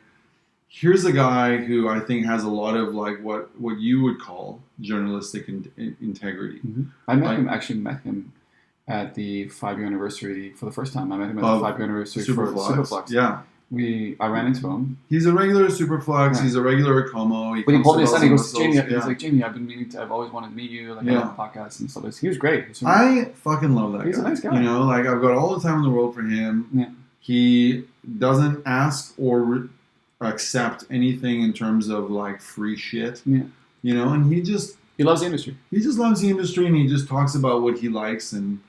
here's a guy who I think has a lot of like what you would call journalistic integrity. I met him at the 5-year anniversary for the first time. I met him at the 5-year anniversary for Superflux. Yeah. I ran into him. He's a regular at Superflux. Yeah. He's a regular at Como. But he pulled me aside. He goes, Jamie, he's like, Jamie, I've always wanted to meet you. Like, on the podcast and stuff. He was great. I fucking love that guy. He's a nice guy. Like I've got all the time in the world for him. Yeah. He doesn't ask or accept anything in terms of like free shit. Yeah. And he loves the industry. He just loves the industry, and he just talks about what he likes, and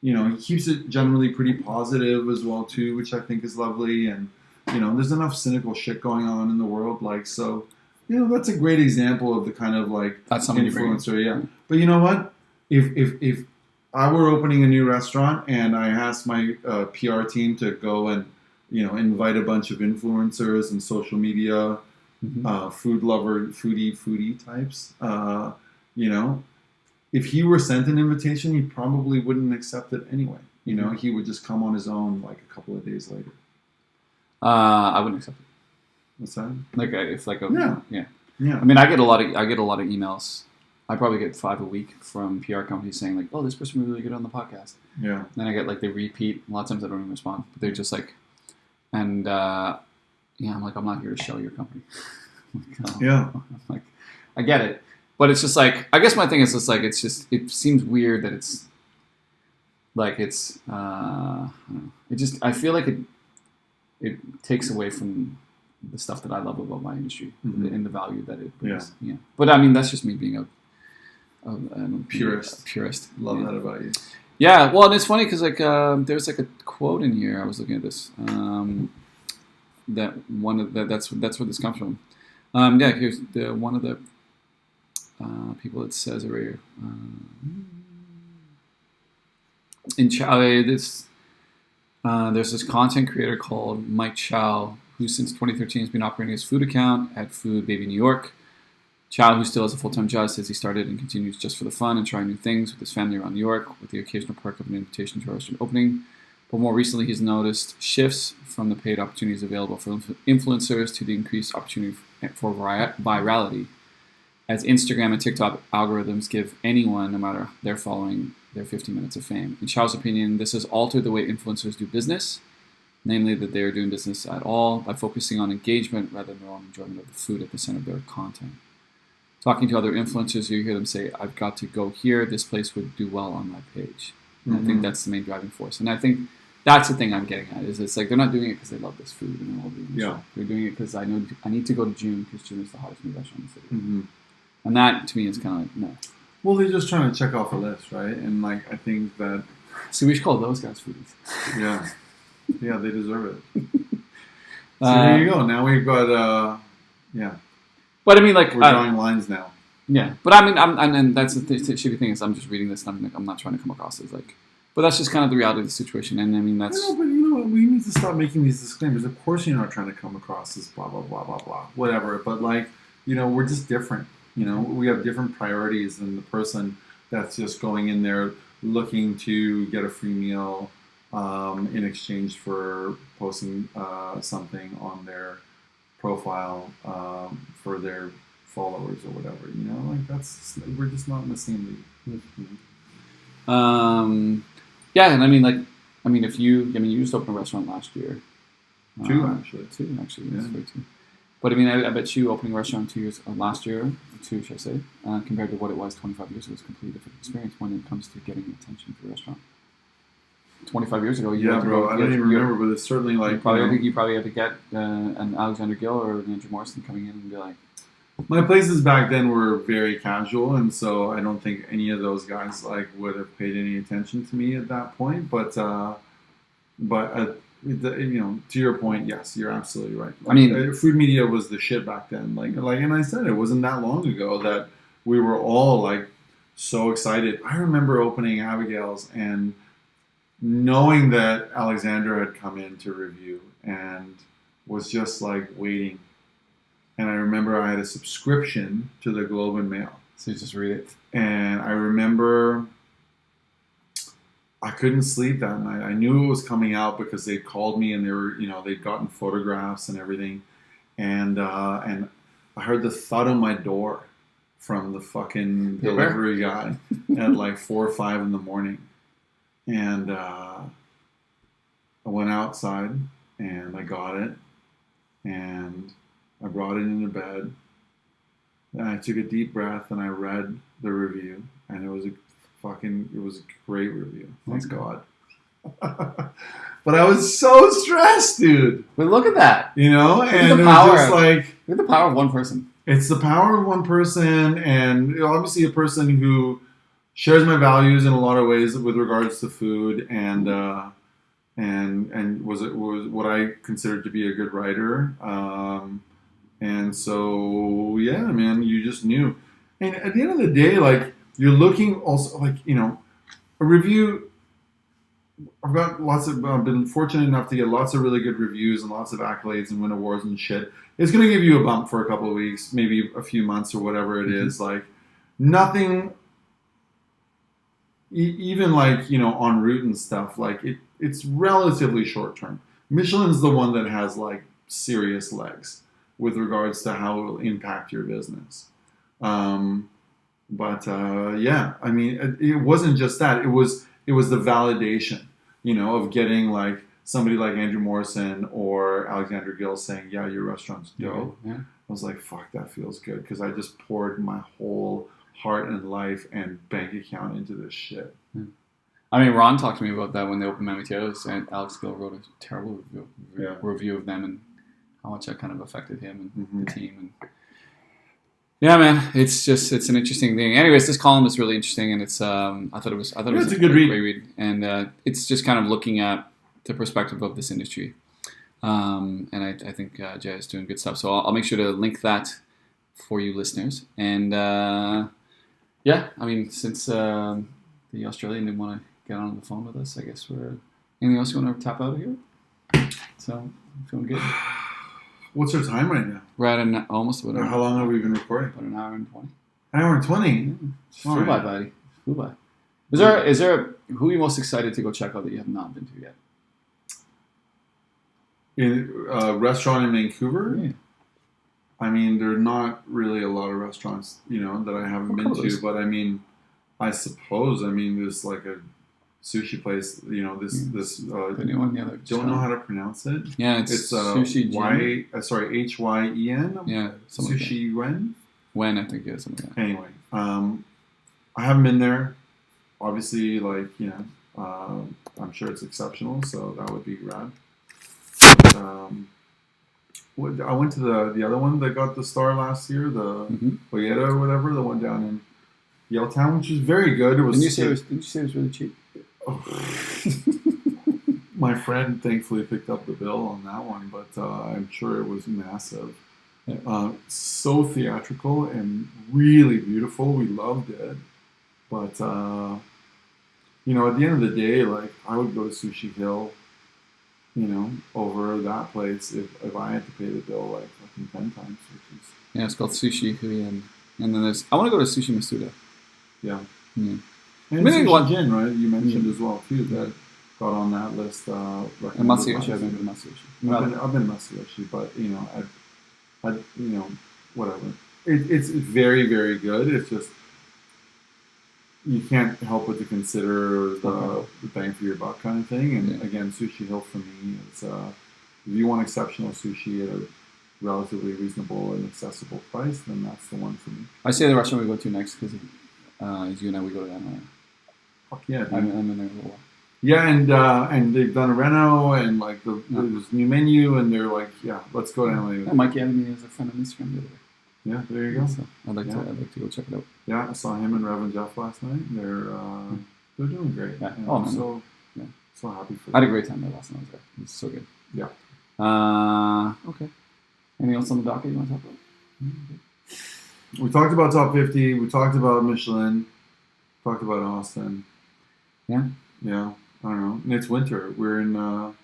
he keeps it generally pretty positive as well too, which I think is lovely. And there's enough cynical shit going on in the world, like so. That's a great example of the kind of like that's influencer, yeah. But you know what? If I were opening a new restaurant and I asked my PR team to go and invite a bunch of influencers and social media, food lover, foodie types, if he were sent an invitation, he probably wouldn't accept it anyway. He would just come on his own like a couple of days later. I wouldn't accept it. What's that? It's like yeah. I mean, I get a lot of emails. I probably get 5 a week from PR companies saying like, "Oh, this person was really good on the podcast." Yeah. And then I get like they repeat. A lot of times I don't even respond, but they're just like, and I'm like, I'm not here to show your company. I get it. But it's just like, I guess my thing is just like, it seems weird that it's like, I feel like it takes away from the stuff that I love about my industry and the value that it brings. Yeah. But I mean, that's just me being a purist. Love that about you. Yeah. Well, and it's funny because like, there's like a quote in here. I was looking at this, that's where this comes from. Here's one of the people that says it right here. In Chow, there's this content creator called Mike Chow, who since 2013 has been operating his food account at Food Baby New York. Chow, who still has a full-time job, says he started and continues just for the fun and trying new things with his family around New York, with the occasional perk of an invitation to a restaurant opening. But more recently, he's noticed shifts from the paid opportunities available for influencers to the increased opportunity for virality, as Instagram and TikTok algorithms give anyone, no matter their following, their 15 minutes of fame. In Chow's opinion, this has altered the way influencers do business, namely that they are doing business at all by focusing on engagement rather than on enjoyment of the food at the center of their content. talking to other influencers, you hear them say, "I've got to go here. This place would do well on my page." And I think that's the main driving force. And I think that's the thing I'm getting at is it's like they're not doing it because they love this food and they love the industry. Yeah. They're doing it because I know I need to go to June because June is the hottest new restaurant in the city. Mm-hmm. And that to me is kind of like no. Well, they're just trying to check off a list, right? And like I think that See, we should call those guys foodies. yeah, they deserve it. So there you go. Now we've got yeah. But I mean, like We're drawing lines now. Yeah, but I mean, and that's the shitty thing is I'm just reading this and I'm not trying to come across as like, but that's just kind of the reality of the situation. And I mean, that's. No, but you know what? We need to stop making these disclaimers. Of course, you're not trying to come across as blah blah blah blah blah, whatever. But like, we're just different. We have different priorities than the person that's just going in there looking to get a free meal in exchange for posting something on their profile for their followers or whatever. Like we're just not in the same league. Yeah, and I mean, if you just opened a restaurant last year. Two actually. That's very two. But I mean, I bet you opening a restaurant 2 years last year, should I say, compared to what it was 25 years ago, is a completely different experience when it comes to getting attention for a restaurant. 25 years ago, I don't even remember, but it's certainly like you probably had to get an Alexander Gill or an Andrew Morrison coming in and be like. My places back then were very casual, and so I don't think any of those guys like would have paid any attention to me at that point. But to your point, yes, you're absolutely right. Like, I mean, food media was the shit back then. Like, and I said it wasn't that long ago that we were all like so excited. I remember opening Abigail's and knowing that Alexander had come in to review and was just like waiting. And I remember I had a subscription to the Globe and Mail. So you just read it. And I remember I couldn't sleep that night. I knew it was coming out because they called me and they were, they'd gotten photographs and everything. And I heard the thud on my door from the fucking delivery guy at like 4 or 5 in the morning. And I went outside and I got it and I brought it into bed. And I took a deep breath and I read the review, and it was a great review. Thank God. But I was so stressed, dude. But look at that. And it was just like look at the power of one person. It's the power of one person, and obviously a person who shares my values in a lot of ways with regards to food, and was what I considered to be a good writer. And so, yeah, man, you just knew. And at the end of the day, like, you're looking also, like, a review. I've been fortunate enough to get lots of really good reviews and lots of accolades and win awards and shit. It's going to give you a bump for a couple of weeks, maybe a few months or whatever it is. Like, nothing, even like, en route and stuff, like, it's relatively short term. Michelin's the one that has, like, serious legs with regards to how it will impact your business. Yeah, I mean, it wasn't just that. It was the validation, of getting like somebody like Andrew Morrison or Alexander Gill saying, yeah, your restaurant's dope. Yeah. I was like, fuck, that feels good, because I just poured my whole heart and life and bank account into this shit. Yeah. I mean, Ron talked to me about that when they opened Mammy Teo's, and Alex Gill wrote a terrible review of them and how much that kind of affected him and the team. And yeah, man, it's an interesting thing. Anyways, this column is really interesting, and it's I thought it was a good great read, and it's just kind of looking at the perspective of this industry, and I think Jay is doing good stuff. So I'll make sure to link that for you listeners. And yeah, I mean, since the Australian didn't want to get on the phone with us, I guess we're anything else you want to tap out of here? So feeling good. What's our time right now? We're at almost about How long have we been recording? About an hour and 20. An hour and 20? Yeah. Flew by, buddy. Flew by. Is there who are you most excited to go check out that you have not been to yet? In a restaurant in Vancouver? Yeah. I mean, there are not really a lot of restaurants, that I haven't been to. But I mean, I suppose, there's like a sushi place, this the new one, don't know how to pronounce it. Yeah, it's Sushi Hyen. Yeah, Sushi Wen. When I think something like that. Anyway, I haven't been there. Obviously, like, I'm sure it's exceptional, so that would be rad. I went to the other one that got the star last year, the Oyeda or whatever, the one down in Yaletown, which is very good. It was. Didn't you say it was really cheap? My friend thankfully picked up the bill on that one, but I'm sure it was massive. Yeah. So theatrical and really beautiful. We loved it, but at the end of the day, like, I would go to Sushi Hill, over that place if I had to pay the bill like fucking 10 times, which is. Yeah, it's called Sushi Hui, and then there's. I want to go to Sushi Masuda. Yeah. Yeah. And Sushi Jin, right? You mentioned as well too that got on that list. And Matsuyoshi, I've been to Matsuyoshi. I've been Matsuyoshi, but whatever. It's very, very good. It's just you can't help but to consider the bang for your buck kind of thing. And again, Sushi Hill for me is if you want exceptional sushi at a relatively reasonable and accessible price, then that's the one for me. I say the restaurant we go to next because you and I, we go to that. Fuck yeah, dude. I'm in there a little while. Yeah, and they've done a reno and like there's new menu and they're like, yeah, let's go down. Yeah, Mikey added me as a friend on Instagram the other day. Yeah, there you go. So I'd like to go check it out. Yeah, I saw him and Rev and Jeff last night. They're doing great. Yeah. And Oh, I'm man. so happy for them. I had a great time there last night. I was there. It was so good. Yeah. Okay. Anything else on the docket you want to talk about? We talked about top 50. We talked about Michelin. Talked about Austin. Yeah. Yeah. I don't know. And it's winter. We're in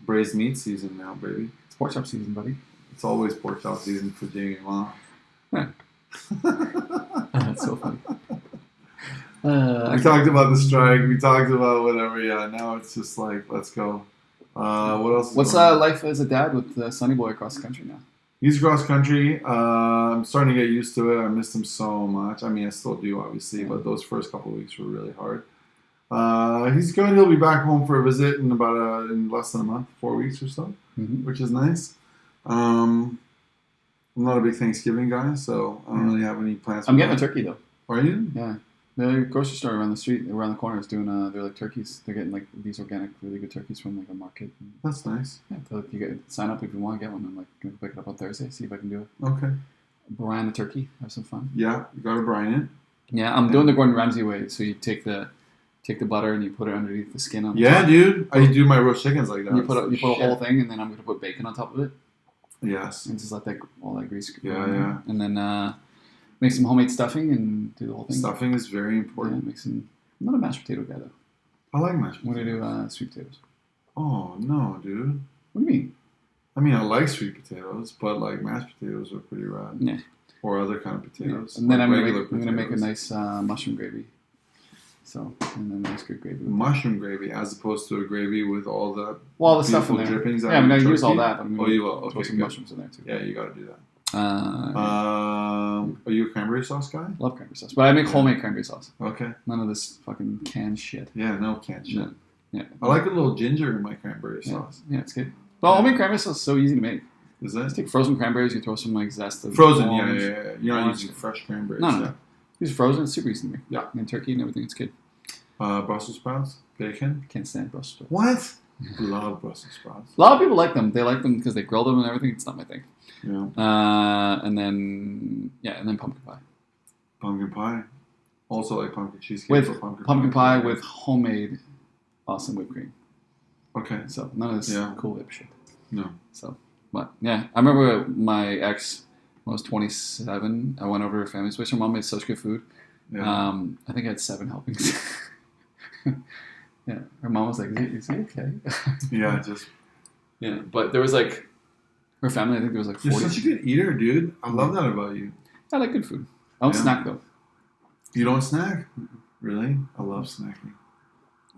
braised meat season now, baby. It's pork chop season, buddy. It's always pork chop season for Jamie Ma. Yeah. That's so funny. We talked about the strike. We talked about whatever. Yeah. Now it's just like, let's go. What else? What's life as a dad with Sonny Boy across the country now? He's cross country. I'm starting to get used to it. I missed him so much. I mean, I still do, obviously, but those first couple of weeks were really hard. He's good. He'll be back home for a visit in in less than a month, 4 weeks or so, which is nice. I'm not a big Thanksgiving guy, so I don't really have any plans. I'm getting a turkey though. Are you? Yeah. The grocery store around the corner is doing. They're like turkeys. They're getting like these organic, really good turkeys from like a market. That's nice. Yeah, you sign up if you want to get one. I'm like gonna pick it up on Thursday. See if I can do it. Okay. Brine the turkey. Have some fun. Yeah, you got to brine it. Yeah, I'm doing the Gordon Ramsay way. So you take the butter and you put it underneath the skin on. The yeah, top. dude. I do my roast chickens like that. You put a whole thing, and then I'm gonna put bacon on top of it. Yes. And just let all that grease. Yeah. And then make some homemade stuffing and do the whole thing. Stuffing is very important. Yeah, I'm not a mashed potato guy though. I like mashed potatoes. I'm gonna do sweet potatoes. Oh no, dude. What do you mean? I mean, I like sweet potatoes, but like mashed potatoes are pretty rad. Yeah. Or other kind of potatoes. Yeah. And then like I'm gonna make a nice mushroom gravy. So, and then nice good gravy. Mushroom gravy, as opposed to a gravy with all the the stuff in there. drippings. Yeah, I'm gonna use all that. But I'm gonna you will. throw Okay, some good. mushrooms in there too. Yeah, you got to do that. Yeah. Are you a cranberry sauce guy? Love cranberry sauce, but I make homemade cranberry sauce. Okay. None of this fucking canned shit. Yeah, no canned shit. No. Yeah. I like a little ginger in my cranberry sauce. Yeah, it's good. But homemade cranberry sauce is so easy to make. Is that? Just take frozen cranberries, you throw some like zest of Frozen? orange, Yeah. You're not orange. using fresh cranberries. No. Yeah. Use frozen. It's super easy to make. Yeah. And turkey and everything. It's good. Brussels sprouts, bacon. Can't stand Brussels sprouts. What? Love Brussels sprouts. A lot of people like them. They like them because they grill them and everything. It's not my thing. Yeah. And then pumpkin pie. Pumpkin pie. Also like pumpkin cheesecake. With or pumpkin pie with homemade awesome whipped cream. Okay. So none of this cool whip shit. No. So, but yeah, I remember my ex when I was 27. I went over to her family's place. Her mom made such good food. Yeah. I think I had 7 helpings. Yeah, her mom was like, "Is he okay?" Yeah, just. Yeah, but there was like her family. I think there was like 40. You're such a good eater, dude. I love that about you. I like good food. I don't snack though. You don't snack? Really? I love snacking.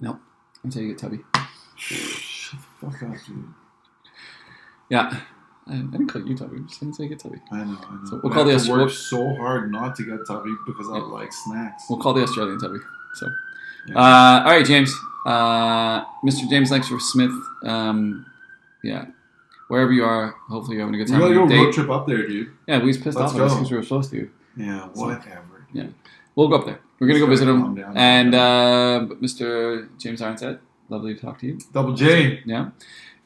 Nope. Until you get tubby. Shut the fuck up, dude. Yeah. I didn't call you tubby. I'm just saying until you get tubby. I know. So we'll call the work so hard not to get tubby because I like snacks. We'll call the Australian tubby. So, Yeah. all right, James. Mr. James Lexford Smith. Yeah. Wherever you are, hopefully you're having a good We time. gotta on go your road date. trip up there, dude. Yeah, we was pissed Let's off at us go. because we were supposed to. Yeah, whatever. Yeah. We'll go up there. We're going to go Just visit gotta him. calm down. And Mr. James Iranzad, lovely to talk to you. Double J. Yeah.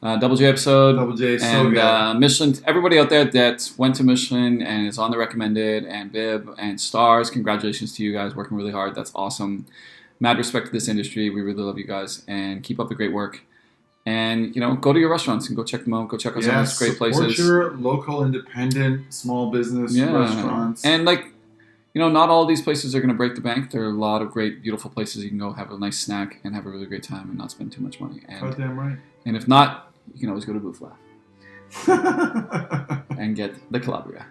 Double J episode. Double J, so And good. Michelin, everybody out there that went to Michelin and is on the recommended, and Bib and Stars, congratulations to you guys, working really hard. That's awesome. Mad respect to this industry. We really love you guys, and keep up the great work. And, go to your restaurants and go check them out. Go check out some of these great places. Support your local, independent, small business restaurants. And, not all these places are going to break the bank. There are a lot of great, beautiful places you can go have a nice snack and have a really great time and not spend too much money. Goddamn right. And if not, you can always go to Bufala and get the Calabria.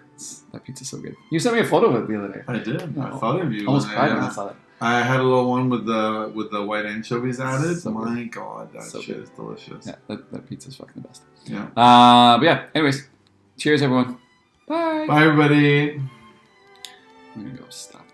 That pizza's so good. You sent me a photo of it the other day. I did. I thought of you. Almost cried when I saw that. I had a little one with the white anchovies added. So My good. God, that So shit good. is delicious. Yeah, that pizza's fucking the best. Yeah. But yeah, anyways, cheers everyone. Bye. Bye, everybody. I'm gonna go stop.